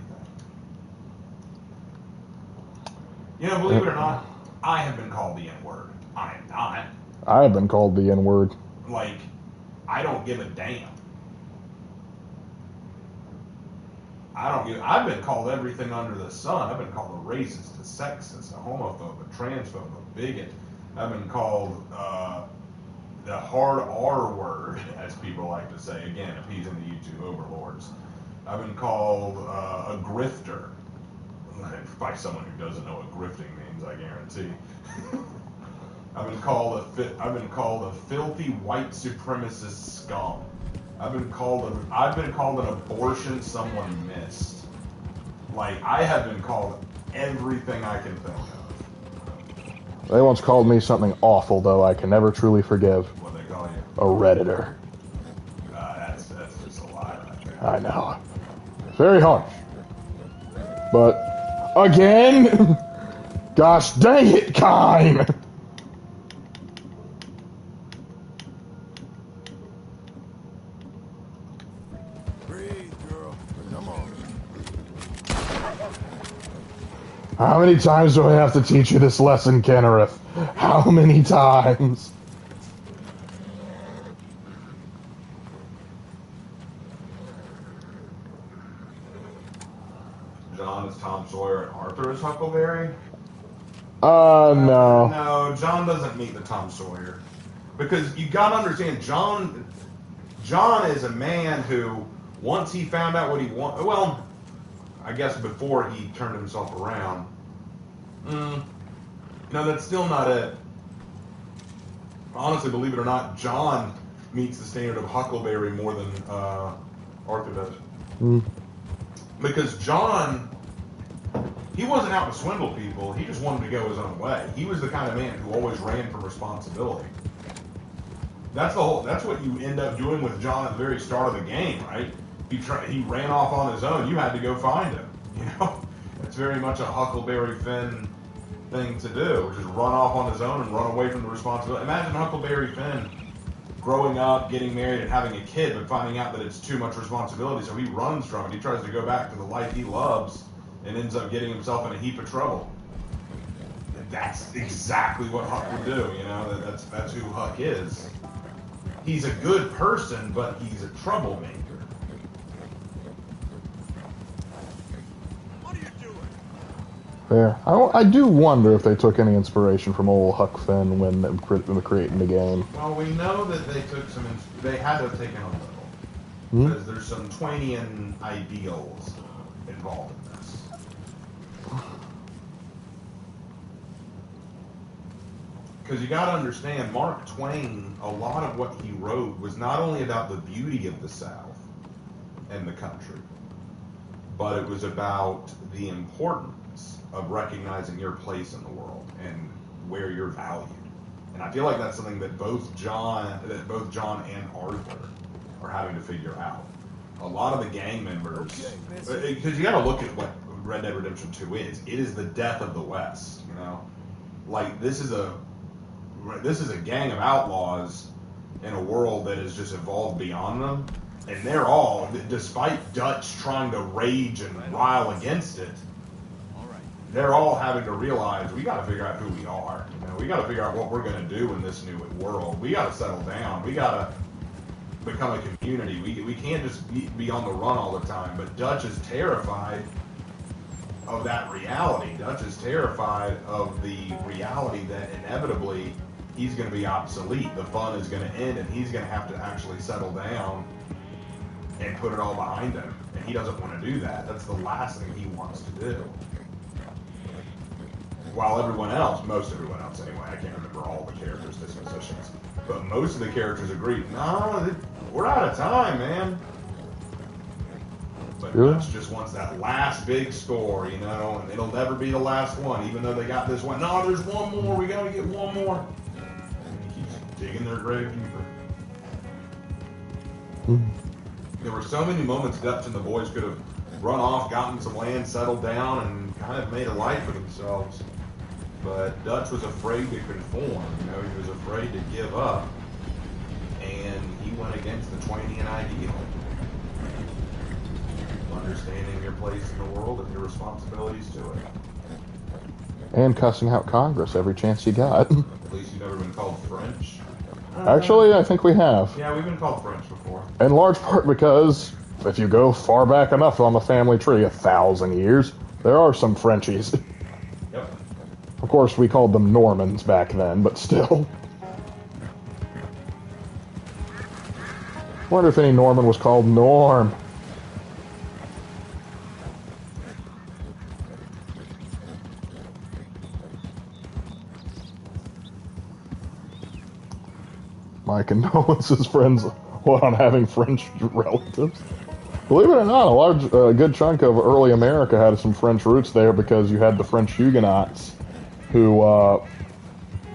Believe it or not, I have been called the N-word. I am not. I have been called the N-word. Like, I don't give a damn. I've been called everything under the sun. I've been called a racist, a sexist, a homophobe, a transphobe, a bigot. I've been called the hard R word, as people like to say. Again, appeasing the YouTube overlords. I've been called a grifter by someone who doesn't know what grifting means. I guarantee. I've been called a filthy white supremacist scum. I've been called an abortion someone missed. Like, I have been called everything I can think of. They once called me something awful, though I can never truly forgive. What they call you? A Redditor. That's just a lie right there. I know. Very harsh. But, again, gosh dang it, Kine! Breathe, girl. Come on. How many times do I have to teach you this lesson, Kennereth? How many times? John is Tom Sawyer and Arthur is Huckleberry? No. No, John doesn't meet the Tom Sawyer. Because you gotta understand, John is a man who, once he found out what he wanted, well, I guess before he turned himself around. No, that's still not it. Honestly, believe it or not, John meets the standard of Huckleberry more than Arthur does. Because John, he wasn't out to swindle people. He just wanted to go his own way. He was the kind of man who always ran from responsibility. That's what you end up doing with John at the very start of the game, right? He ran off on his own. You had to go find him. You know, it's very much a Huckleberry Finn thing to do, which is run off on his own and run away from the responsibility. Imagine Huckleberry Finn growing up, getting married, and having a kid, but finding out that it's too much responsibility, so he runs from it. He tries to go back to the life he loves and ends up getting himself in a heap of trouble. And that's exactly what Huck would do, you know? That's who Huck is. He's a good person, but he's a troublemaker. What are you doing? Fair. I do wonder if they took any inspiration from old Huck Finn when they were creating the game. Well, we know that they took they had to have taken a little. Because there's some Twainian ideals involved in this. Because you got to understand, Mark Twain, a lot of what he wrote was not only about the beauty of the South and the country, but it was about the importance of recognizing your place in the world and where you're valued. And I feel like that's something that both John and Arthur are having to figure out. A lot of the gang members, because you got to look at what Red Dead Redemption 2 is. It is the death of the West. You know, like this is a gang of outlaws in a world that has just evolved beyond them, and they're all, despite Dutch trying to rage and rile against it, they're all having to realize we got to figure out who we are. You know, we got to figure out what we're going to do in this new world. We got to settle down. We got to become a community. We can't just be on the run all the time. But Dutch is terrified of that reality. Dutch is terrified of the reality that inevitably he's going to be obsolete. The fun is going to end, and he's going to have to actually settle down and put it all behind him. And he doesn't want to do that. That's the last thing he wants to do. While most everyone else anyway, I can't remember all the characters' dispositions, but most of the characters agree, no, we're out of time, man. But Dutch just wants that last big score, you know, and it'll never be the last one, even though they got this one. No, there's one more, we gotta get one more. And he keeps digging their grave deeper. There were so many moments Dutch and the boys could have run off, gotten some land, settled down, and kind of made a life for themselves. But Dutch was afraid to conform, you know, he was afraid to give up, and he went against the Twainian ideal. Understanding your place in the world and your responsibilities to it. And cussing out Congress every chance you got. At least you've never been called French. Actually, I think we have. Yeah, we've been called French before. In large part because if you go far back enough on the family tree, 1,000 years, there are some Frenchies. Yep. Of course, we called them Normans back then, but still. Wonder if any Norman was called Norm. My condolences, friends, on having French relatives. Believe it or not, a good chunk of early America had some French roots there because you had the French Huguenots who,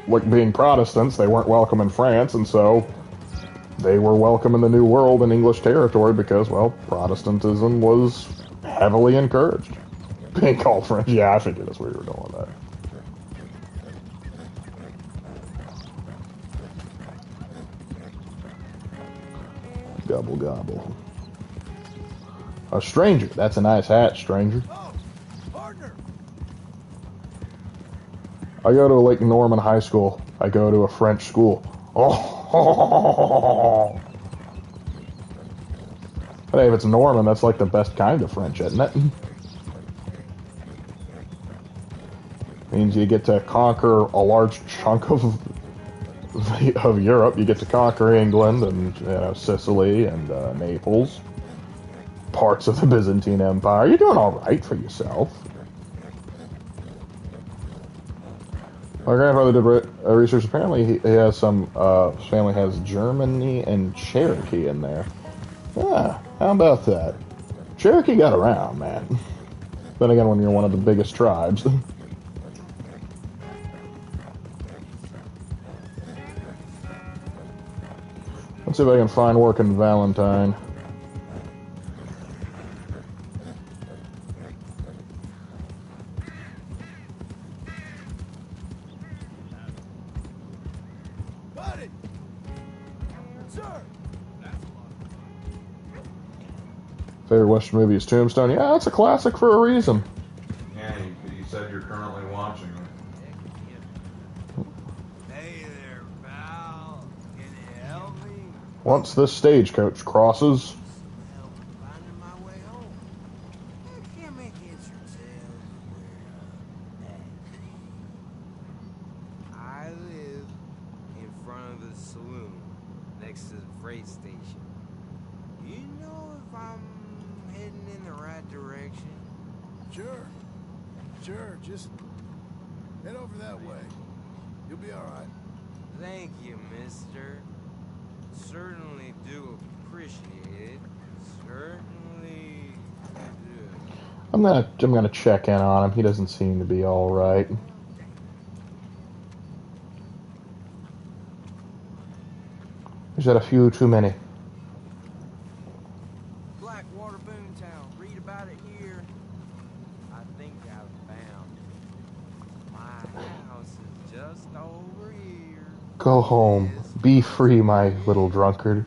like being Protestants, they weren't welcome in France, and so they were welcome in the New World in English territory because, well, Protestantism was heavily encouraged. Being called French, yeah, I figured that's where you were going with that. Gobble, gobble. A stranger. That's a nice hat, stranger. Oh, partner. I go to Lake Norman High School. I go to a French school. Oh. Hey, if it's Norman, that's like the best kind of French, isn't it? Means you get to conquer a large chunk of Europe. You get to conquer England and Sicily and Naples. Parts of the Byzantine Empire. You're doing all right for yourself. My grandfather did research. Apparently, he has some. His family has Germany and Cherokee in there. Yeah, how about that? Cherokee got around, man. Then again, when you're one of the biggest tribes. Let's see if I can find work in Valentine. Buddy! Sir! Favorite Western movie is Tombstone. Yeah, that's a classic for a reason. Yeah, you said you're currently watching it. Hey there, pal. Can you help me? Once this stagecoach crosses, Help finding my way home. I can't make heads or tails where I live in front of the saloon next to the freight station. You know if I'm heading in the right direction? Sure. Sure, just head over that way. You'll be alright. Thank you, mister. Certainly do appreciate it. Certainly do. I'm gonna check in on him. He doesn't seem to be all right. He's had a few too many. Blackwater Boomtown. Read about it here. I think I've found it. My house is just over here. Go home. Be free, my little drunkard.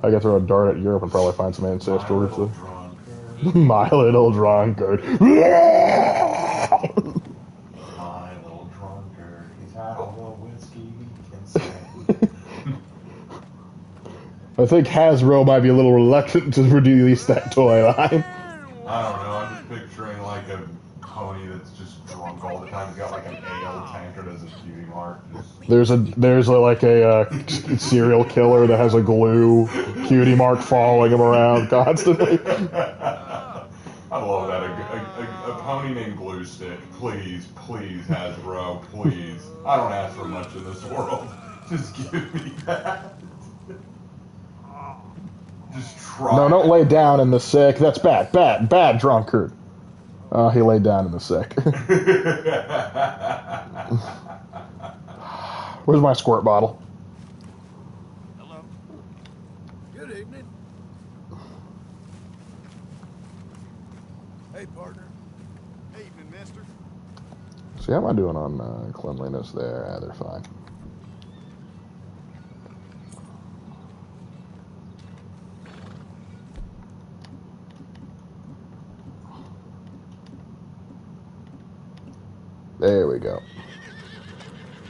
I gotta throw a dart at Europe and probably find some ancestral roots. My little drunkard. My little drunkard. He's had all the whiskey he can stand. I think Hasbro might be a little reluctant to release that toy line. I don't know. I'm just picturing like a pony that's just drunk all the time. He's got like an ale tankard as his cutie mark. There's a serial killer that has a glue cutie mark following him around constantly. I love that. A pony named Glue Stick. Please, please, Hasbro, please. I don't ask for much in this world. Just give me that. Just try. No, don't lay down in the sick. That's bad drunkard. Oh, he laid down in the sick. Where's my squirt bottle? Hello. Good evening. Hey, partner. Evening, mister. See, how am I doing on cleanliness there? Yeah, they're fine. There we go.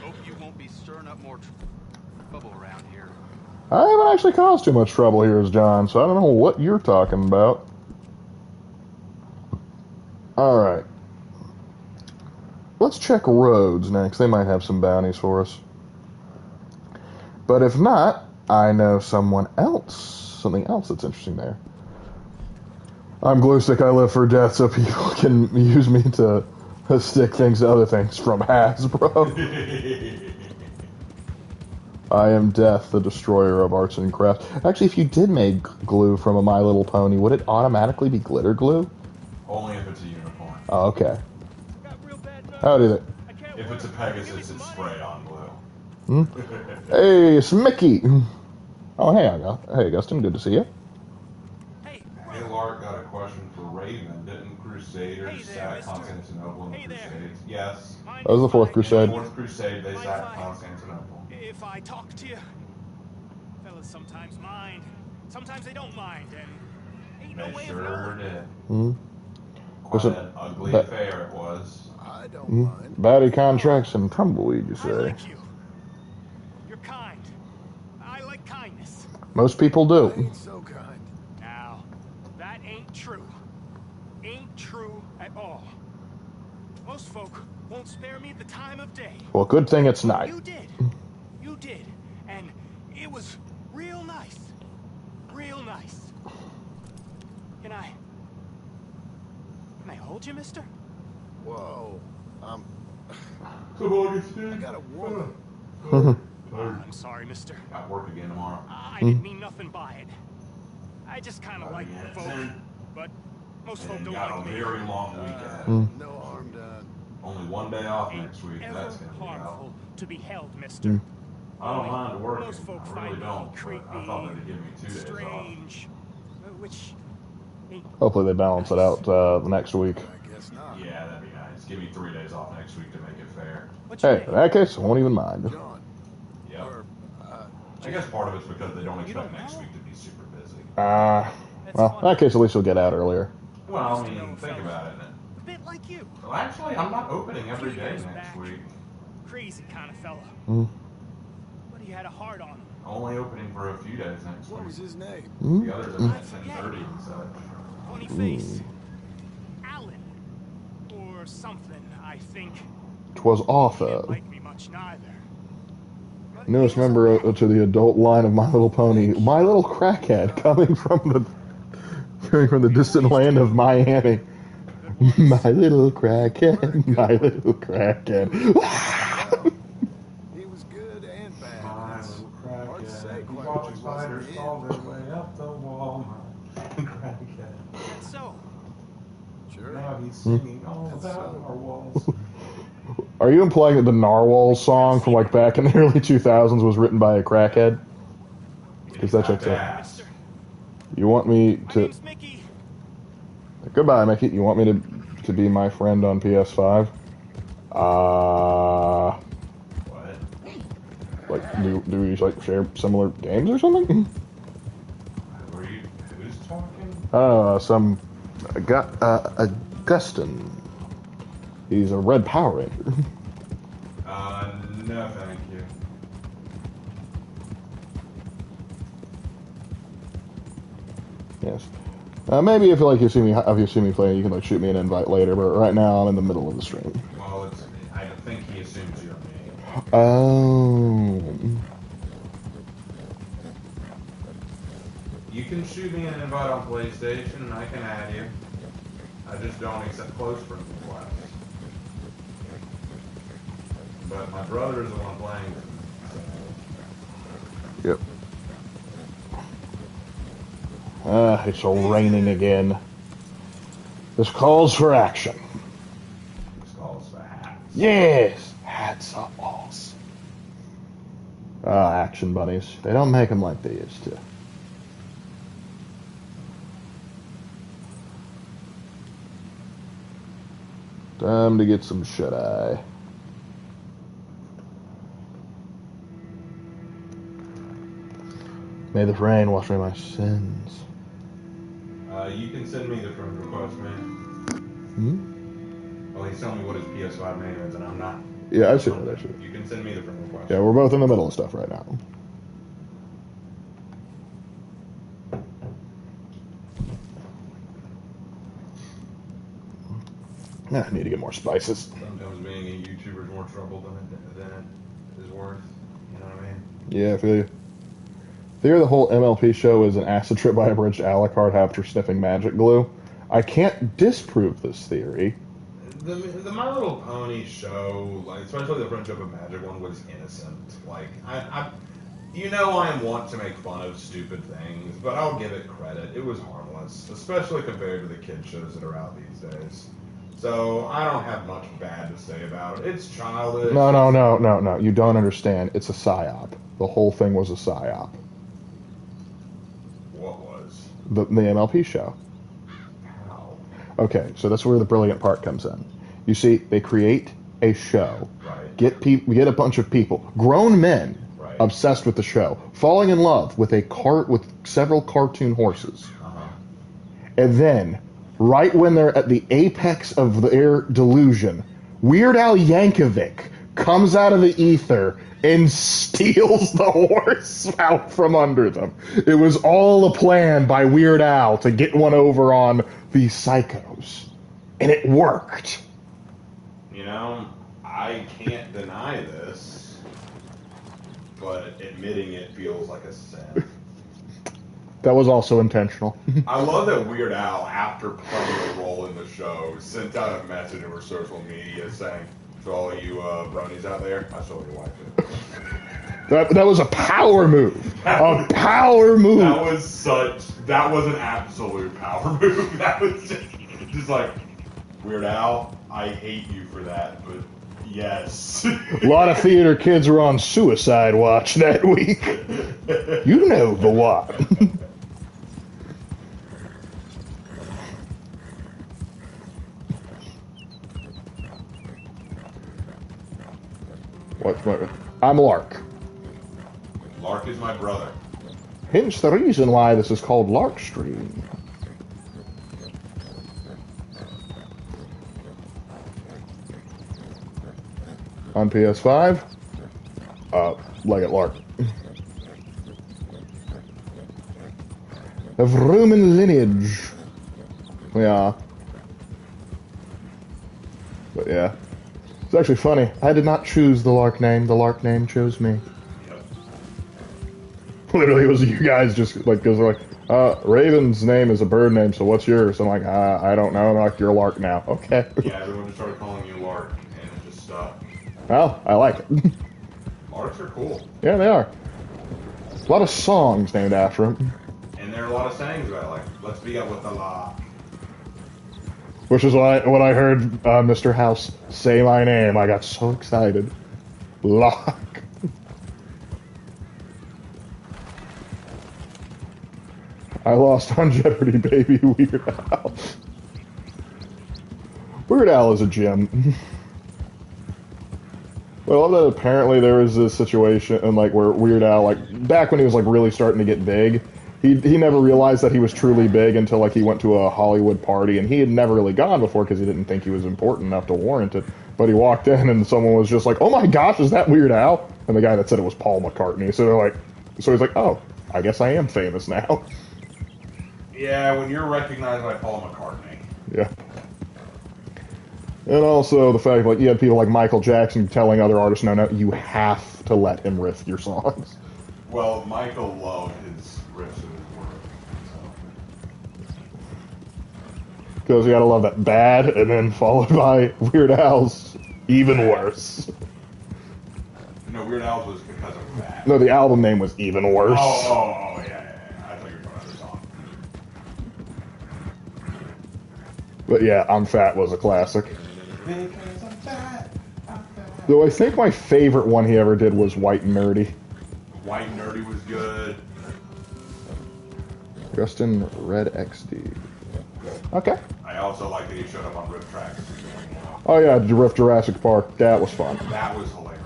Hope you won't be stirring up more trouble around here. I haven't actually caused too much trouble here as John, so I don't know what you're talking about. Alright. Let's check roads next. They might have some bounties for us. But if not, I know something else that's interesting there. I'm glue stick, I live for death, so people can use me to stick things to other things from Hasbro. I am death, the destroyer of arts and crafts. Actually, if you did make glue from a My Little Pony, would it automatically be glitter glue? Only if it's a unicorn. Oh, okay. How do they? If it's a Pegasus, it's spray-on glue. Hey, it's Mickey. Oh, hey, Augustin, good to see you. Hey, Lark, got a question for Raven. Didn't Crusaders sack Constantinople in the Crusades? Yes. That was the Fourth Crusade. In the Fourth Crusade, they sacked Constantinople. If I talk to you, fellas sometimes mind, sometimes they don't mind, and ain't no They way of sure knowing. did. Quite an ugly affair it was. I don't mind. Batty contracts and tumbleweed, you I say? like you. You're kind. I like kindness. Most people do. I ain't so kind. Now, that ain't true. Ain't true at all. Most folk won't spare me the time of day. Well, good thing it's night. You did. You did. And it was real nice. Real nice. Can I hold you, mister? Whoa. I I got a woman. I'm sorry, mister. Got work again tomorrow. I didn't mean nothing by it. I just kind of like folk, but most folk And don't got like a me. very long weekend. No harm done. Only one day off Ain't next week. ever That's gonna be harmful out. to be held, mister. I don't mind working. Most folk I find really me don't. But creepy, I thought they'd give me 2 days off. strange, which ain't Hopefully they balance it out the next week. I guess not. Yeah, that'd be nice. Give me 3 days off next week to make it fair. what's your Hey, name? in that case, I won't even mind. John. Yep. Or, I guess part of it's because they don't You expect don't next know? week to be super busy. Well, in that case, at least you'll get out earlier. Well, Used I to know mean, a think fella. about it. A bit like you. Well, actually, I'm not opening every Few day years next back. week. Crazy kind of fella. But he had a heart on him. Only opening for a few days next what week. was his name? The others are at 10:30 and such. Funny face. Alan. Or something, I think. 'Twas He Arthur, didn't like me much neither. But newest he was member okay. to the adult line of My Little Pony, My Little Crackhead, coming from the distant land of Miami. My little crackhead, my little crackhead. He was good and bad. My It's little hard to say crackhead. quite Watch what he was spiders in the fall end. their way up the wall. My crackhead. That's so. Sure. Now he's singing all about our walls. Are you implying that the Narwhal song from like back in the early 2000s was written by a crackhead? Because that checks out. Ass. You want me My to... name's Mickey. Goodbye, Mickey. You want me to be my friend on PS5? What? Like, do we like share similar games or something? Who's talking? Some Augustin. He's a red Power Ranger. No, thank you. Yes. Maybe if you see me play, you can like shoot me an invite later. But right now, I'm in the middle of the stream. Well, I think he assumes you're me. Oh. You can shoot me an invite on PlayStation, and I can add you. I just don't accept close friend requests. But my brother is the one playing with me. So. Yep. It's all raining again. This calls for action. This calls for hats. Yes, hats are awesome. Action bunnies. They don't make them like they used to. Time to get some shut-eye. May the rain wash away my sins. You can send me the friend request, man. Well, he's telling me what his PS5 name is, and I'm not. Yeah, I see that. You can send me the friend request. Yeah, we're both in the middle of stuff right now. I need to get more spices. Sometimes being a YouTuber is more trouble than it is worth. You know what I mean? Yeah, I feel you. Theory of the whole MLP show is an acid trip by a bridge to Alucard after sniffing magic glue. I can't disprove this theory. The My Little Pony show, like especially the Friendship of Magic one, was innocent. Like I want to make fun of stupid things, but I'll give it credit. It was harmless, especially compared to the kid shows that are out these days. So I don't have much bad to say about it. It's childish. No. You don't understand. It's a psyop. The whole thing was a psyop. What was? The MLP show. How? Okay, so that's where the brilliant part comes in. You see, they create a show, Right. get a bunch of people, grown men, Right. obsessed with the show, falling in love with with several cartoon horses, and then, right when they're at the apex of their delusion, Weird Al Yankovic comes out of the ether and steals the horse out from under them. It was all a plan by Weird Al to get one over on these psychos. And it worked. You know, I can't deny this, but admitting it feels like a sin. That was also intentional. I love that Weird Al, after playing a role in the show, sent out a message over social media saying, to all you bronies out there, I stole your wife. That was a power move. A power move. That was an absolute power move. That was just like, Weird Al, I hate you for that, but yes. A lot of theater kids were on suicide watch that week. You know the what. I'm Lark. Lark is my brother. Hence the reason why this is called Lark Stream. On PS5, like it Lark. Of Roman lineage. Yeah. But yeah. It's actually funny. I did not choose the Lark name. The Lark name chose me. Yep. Literally, it was you guys just like, because they're like, Raven's name is a bird name, so what's yours? I'm like, I don't know. I'm like, you're Lark now. Okay. Yeah, everyone just started calling you Lark, and it just stuck. Well, I like it. Larks are cool. Yeah, they are. A lot of songs named after him. And there are a lot of sayings about, like, let's be up with the law. Which is why when I heard Mr. House say my name, I got so excited. Lark. I lost on Jeopardy, baby. Weird Al. Weird Al is a gem. Well, I love that apparently there was this situation and like where Weird Al, like back when he was like really starting to get big, he never realized that he was truly big until like he went to a Hollywood party, and he had never really gone before because he didn't think he was important enough to warrant it. But he walked in and someone was just like, "Oh my gosh, is that Weird Al?" And the guy that said it was Paul McCartney. So they're like, so he's like, "Oh, I guess I am famous now." Yeah, when you're recognized by Paul McCartney. Yeah. And also the fact, like, you had people like Michael Jackson telling other artists, no, you have to let him riff your songs. Well, Michael loved his riffs of his work. Because you gotta love that bad, and then followed by Weird Al's even worse. No, Weird Al's was because of that. No, the album name was even worse. Yeah. I thought you were talking about the song. But yeah, I'm Fat was a classic. Though I think my favorite one he ever did was White and Nerdy. White and Nerdy was good. Justin Red XD. Okay. I also like that he showed up on Riff Tracks. Oh yeah, riff Jurassic Park. That was fun. That was hilarious.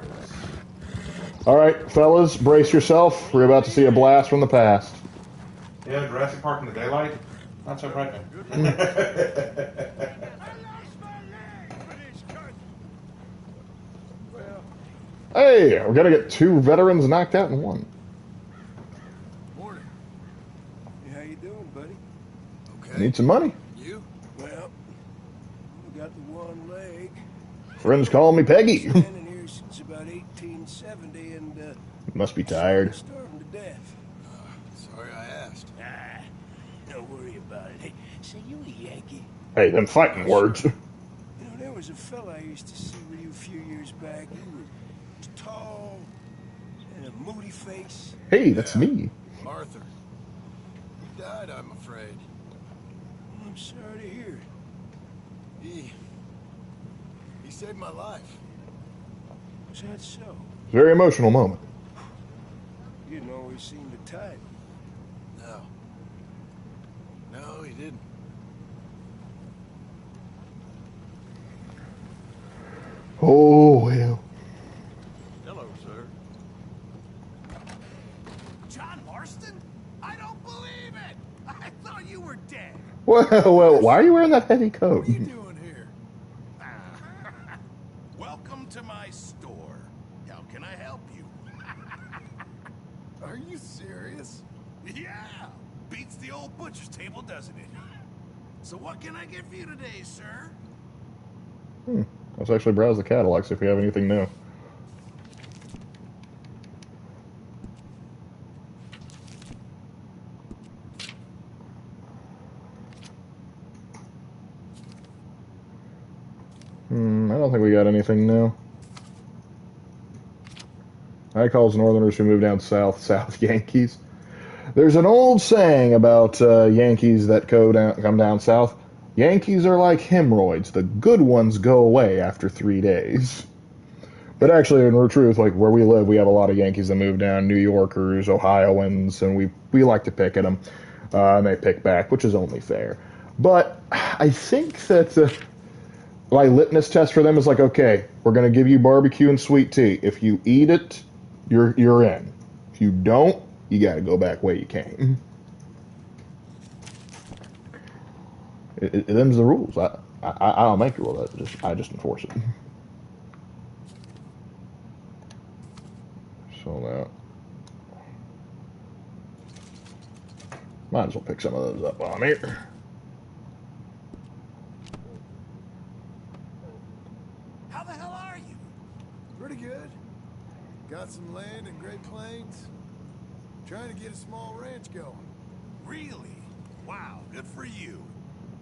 Alright, fellas, brace yourself. We're about to see a blast from the past. Yeah, Jurassic Park in the daylight. Not so frightening. Hey, we're gonna get 2 veterans knocked out in one. Morning. Hey, how you doing, buddy? Okay. Need some money. You? Well, we got the one leg. Friends call me Peggy. Standing here since about 1870 and Must be tired. starving to death. Sorry I asked. Don't worry about it. Hey, say you a Yankee? Hey, them fighting words. You know, there was a fella I used to see with you a few years back. He was tall and a moody face. Hey, that's me. Arthur. He died, I'm afraid. I'm sorry to hear it. He saved my life. Was that so? Very emotional moment. You didn't always seem the type. No. No, he didn't. Oh, well. Hello, sir. John Marston? I don't believe it! I thought you were dead. Well, why are you wearing that heavy coat? What are you doing here? Welcome to my store. How can I help you? Are you serious? Yeah! Beats the old butcher's table, doesn't it? So what can I get for you today, sir? Let's actually browse the catalog, see if we have anything new. I don't think we got anything new. I calls Northerners who move down south, South Yankees. There's an old saying about Yankees that come down south. Yankees are like hemorrhoids. The good ones go away after 3 days. But actually, in truth, like where we live, we have a lot of Yankees that move down, New Yorkers, Ohioans, and we like to pick at them. And they pick back, which is only fair. But I think that my litmus test for them is like, okay, we're going to give you barbecue and sweet tea. If you eat it, you're in. If you don't, you got to go back where you came. Them's the rules. I don't make the rule. I just enforce it. So that might as well pick some of those up on here. How the hell are you? Pretty good. Got some land in Great Plains. Trying to get a small ranch going. Really? Wow, good for you.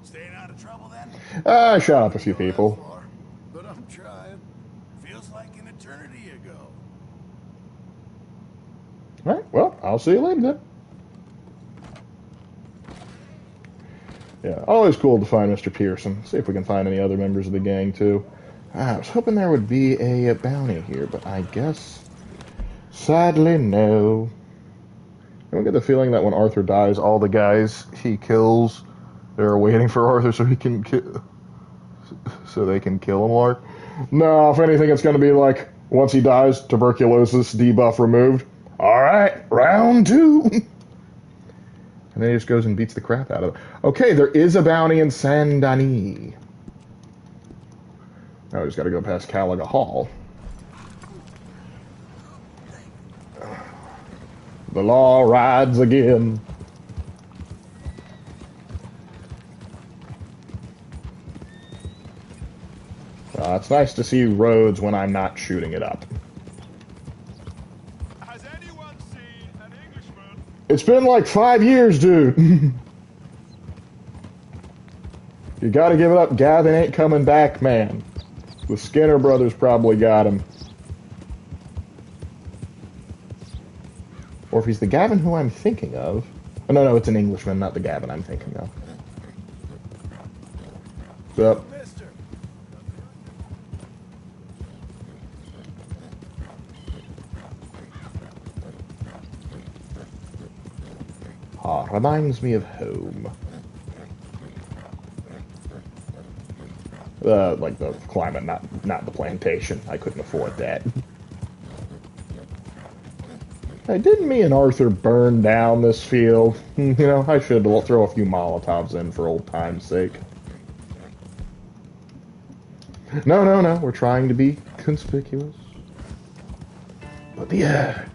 Staying out of trouble then? I shot up a few Go that people. far, but I'm trying. Feels like an eternity ago. All right, well, I'll see you later then. Yeah, always cool to find Mr. Pearson. See if we can find any other members of the gang, too. I was hoping there would be a bounty here, but I guess, sadly, no. I don't get the feeling that when Arthur dies, all the guys he kills, they're waiting for Arthur so they can kill him, Lark. No, if anything, it's going to be like, once he dies, tuberculosis debuff removed. All right, round 2. And then he just goes and beats the crap out of them. Okay, there is a bounty in Saint Denis. Now we just got to go past Caliga Hall. The law rides again. It's nice to see roads when I'm not shooting it up. Has anyone seen an Englishman? It's been like 5 years, dude. You gotta give it up. Gavin ain't coming back, man. The Skinner brothers probably got him. Or if he's the Gavin who I'm thinking of. Oh, no, it's an Englishman, not the Gavin I'm thinking of. What's up? Mister. Reminds me of home. Like the climate, not the plantation. I couldn't afford that. Hey, didn't me and Arthur burn down this field? You know, I should throw a few Molotovs in for old time's sake. No, we're trying to be conspicuous. But the urge,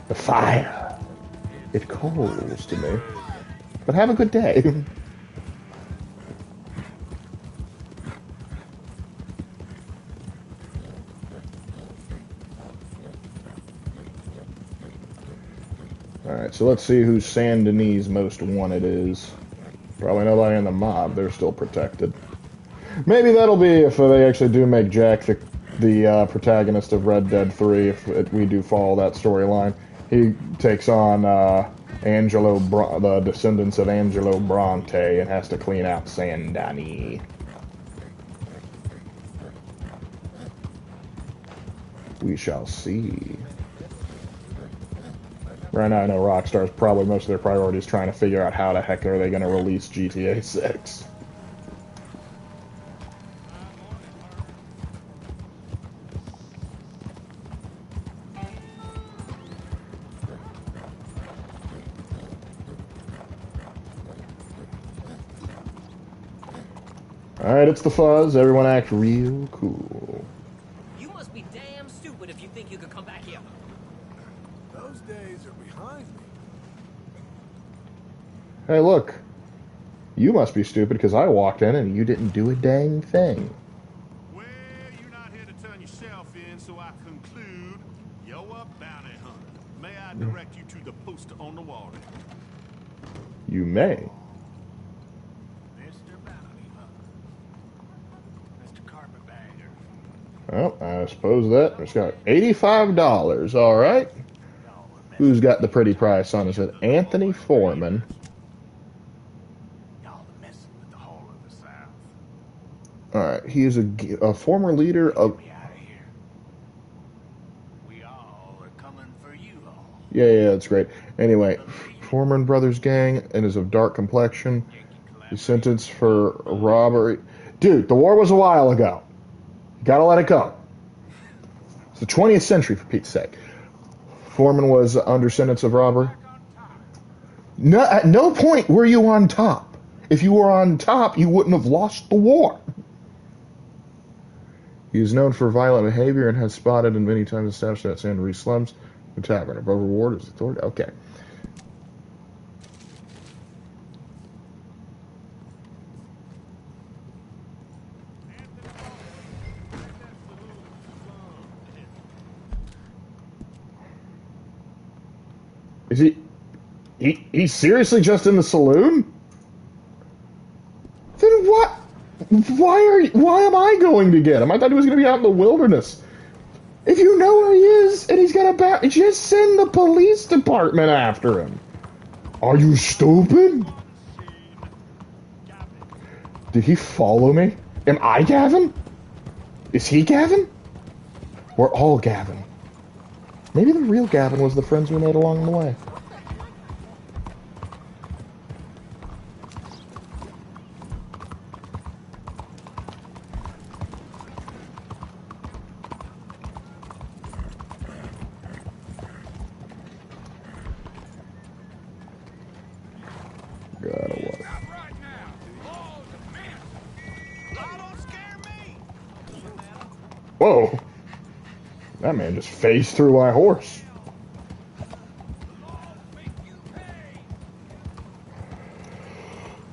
the fire, it calls to me. But have a good day. Alright, so let's see who Saint Denis' most wanted is. Probably nobody in the mob. They're still protected. Maybe that'll be if they actually do make Jack the protagonist of Red Dead 3, if we do follow that storyline. He takes on the descendants of Angelo Bronte and has to clean out Saint Denis. We shall see. Right now, I know Rockstar's probably most of their priorities trying to figure out how the heck are they going to release GTA 6. Alright, it's the fuzz. Everyone act real cool. You must be damn stupid if you think you could come back here. Those days are behind me. Hey, look. You must be stupid because I walked in and you didn't do a dang thing. Well, you're not here to turn yourself in, so I conclude you're a bounty hunter. May I direct you to the poster on the wall? You may. Mr. Bounty Hunter. Mr. Carpetbagger. Well, I suppose that. It's got $85. All right. Who's got the pretty price on? Is it Anthony Foreman? Y'all are messing with the whole of the South. All right. He is a former leader of. Get me out of here. We all are coming for you all. Yeah, that's great. Anyway, Foreman Brothers gang and is of dark complexion. He's sentenced for robbery. Dude, the war was a while ago. You gotta let it go. It's the 20th century, for Pete's sake. Foreman was under sentence of robbery. No, at no point were you on top. If you were on top, you wouldn't have lost the war. He is known for violent behavior and has spotted and many times established at San Luis slums. The tavern above reward is authority. Okay. Is he's seriously just in the saloon? Then what? Why am I going to get him? I thought he was going to be out in the wilderness. If you know where he is and he's got a bat, just send the police department after him. Are you stupid? Did he follow me? Am I Gavin? Is he Gavin? We're all Gavin. Maybe the real Gavin was the friends we made along the way. Whoa! That man just phased through my horse.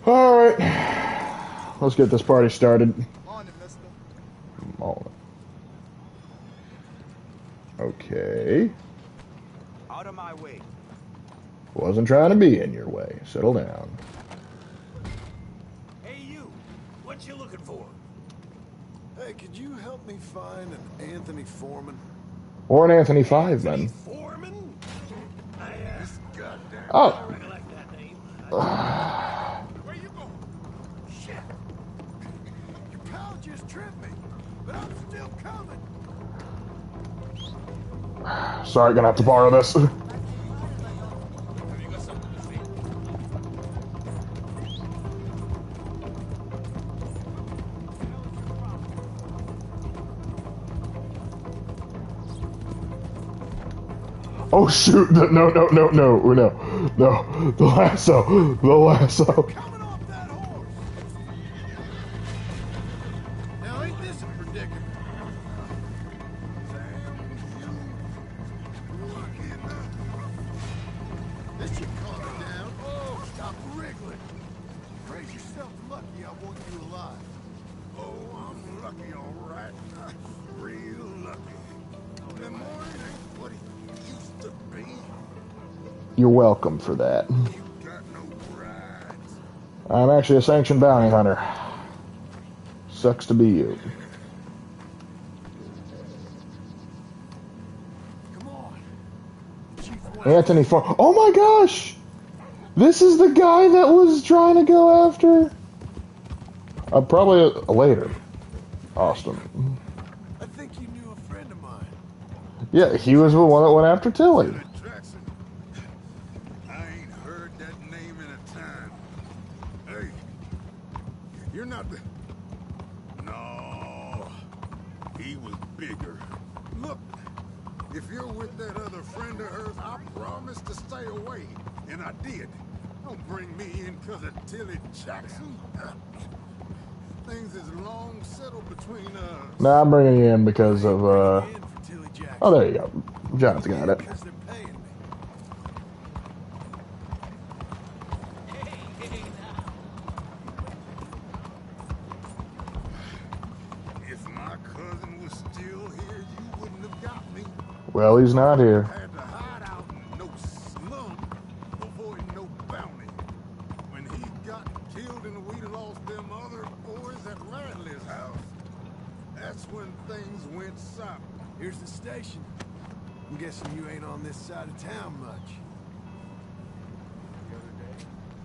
Alright. Let's get this party started. Okay. Out of my way. Wasn't trying to be in your way. Settle down. Hey, you. What you looking for? Hey, could you help me find an Anthony Foreman? Or an Anthony Five, then. Foreman? This goddamn. Oh. Recollect that name. Where you going? Shit. Your pal just tripped me, but I'm still coming. Sorry, gonna have to borrow this. Have you got something to say? Oh shoot! No! The lasso! The lasso! Coming off that horse. Now ain't this a predicament? This should calm you down. Oh, stop wriggling. Praise yourself lucky I want you alive. Oh, I'm lucky, all right. Real lucky. The morning ain't what it used to be. You're welcome for that. You got no rights. I'm actually a sanctioned bounty hunter. Sucks to be you. Come on. Chief wants Anthony Farr. Oh my gosh! This is the guy that was trying to go after. Probably later. Austin. I think you knew a friend of mine. Yeah, he was the one that went after Tilly. Jackson. I ain't heard that name in a time. Hey, you're not the... No, he was bigger. Look, if you're with that other friend of hers, I promised to stay away, and I did. Don't bring me in because of Tilly Jackson. Things is long settled between us. Nah, I'm bringing you in because of, Oh, there you go. John's got it. Because they're paying me. If my cousin was still here, you wouldn't have got me. Well, he's not here. Had to hide out in no slum, avoiding no bounty. When he got killed and we lost them other boys at Radley's house, that's when things went south. Here's the station. I'm guessing you ain't on this side of town much.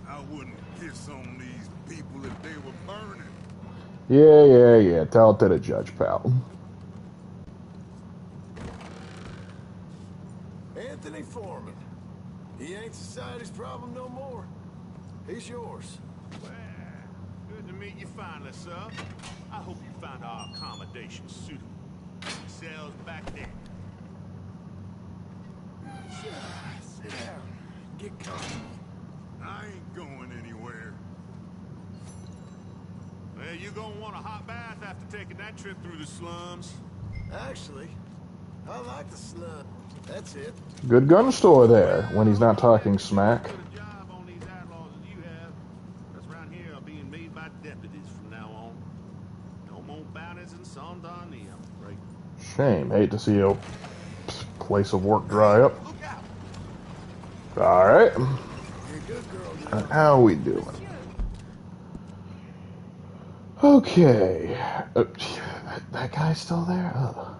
I wouldn't piss on these people if they were burning. Yeah. Tell it to the judge, pal. Anthony Foreman. He ain't society's problem no more. He's yours. Well, good to meet you finally, sir. I hope you find our accommodation suitable. Cells back there. Sit down. Get comfortable. I ain't going anywhere. Well, you gonna want a hot bath after taking that trip through the slums. Actually, I like the slum. That's it. Good gun store there when he's not talking smack. Put a job on these outlaws that you have. That's around here are being made by deputies from now on. No more bounties and San Donnie, I'm afraid. Shame. Hate to see your place of work dry up. Alright. You're a good girl. How are we doing? Okay. That guy's still there? Ugh.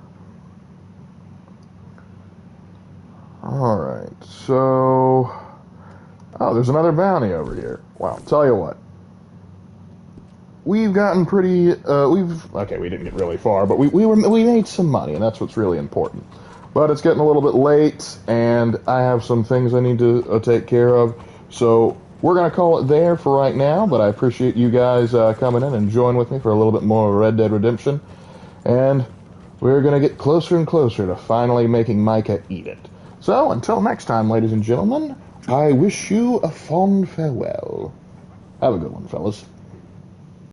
Alright, so... Oh, there's another bounty over here. Wow, tell you what. We've gotten pretty... Okay, we didn't get really far, but we made some money, and that's what's really important. But it's getting a little bit late, and I have some things I need to take care of. So we're going to call it there for right now, but I appreciate you guys coming in and joining with me for a little bit more of Red Dead Redemption. And we're going to get closer and closer to finally making Micah eat it. So until next time, ladies and gentlemen, I wish you a fond farewell. Have a good one, fellas.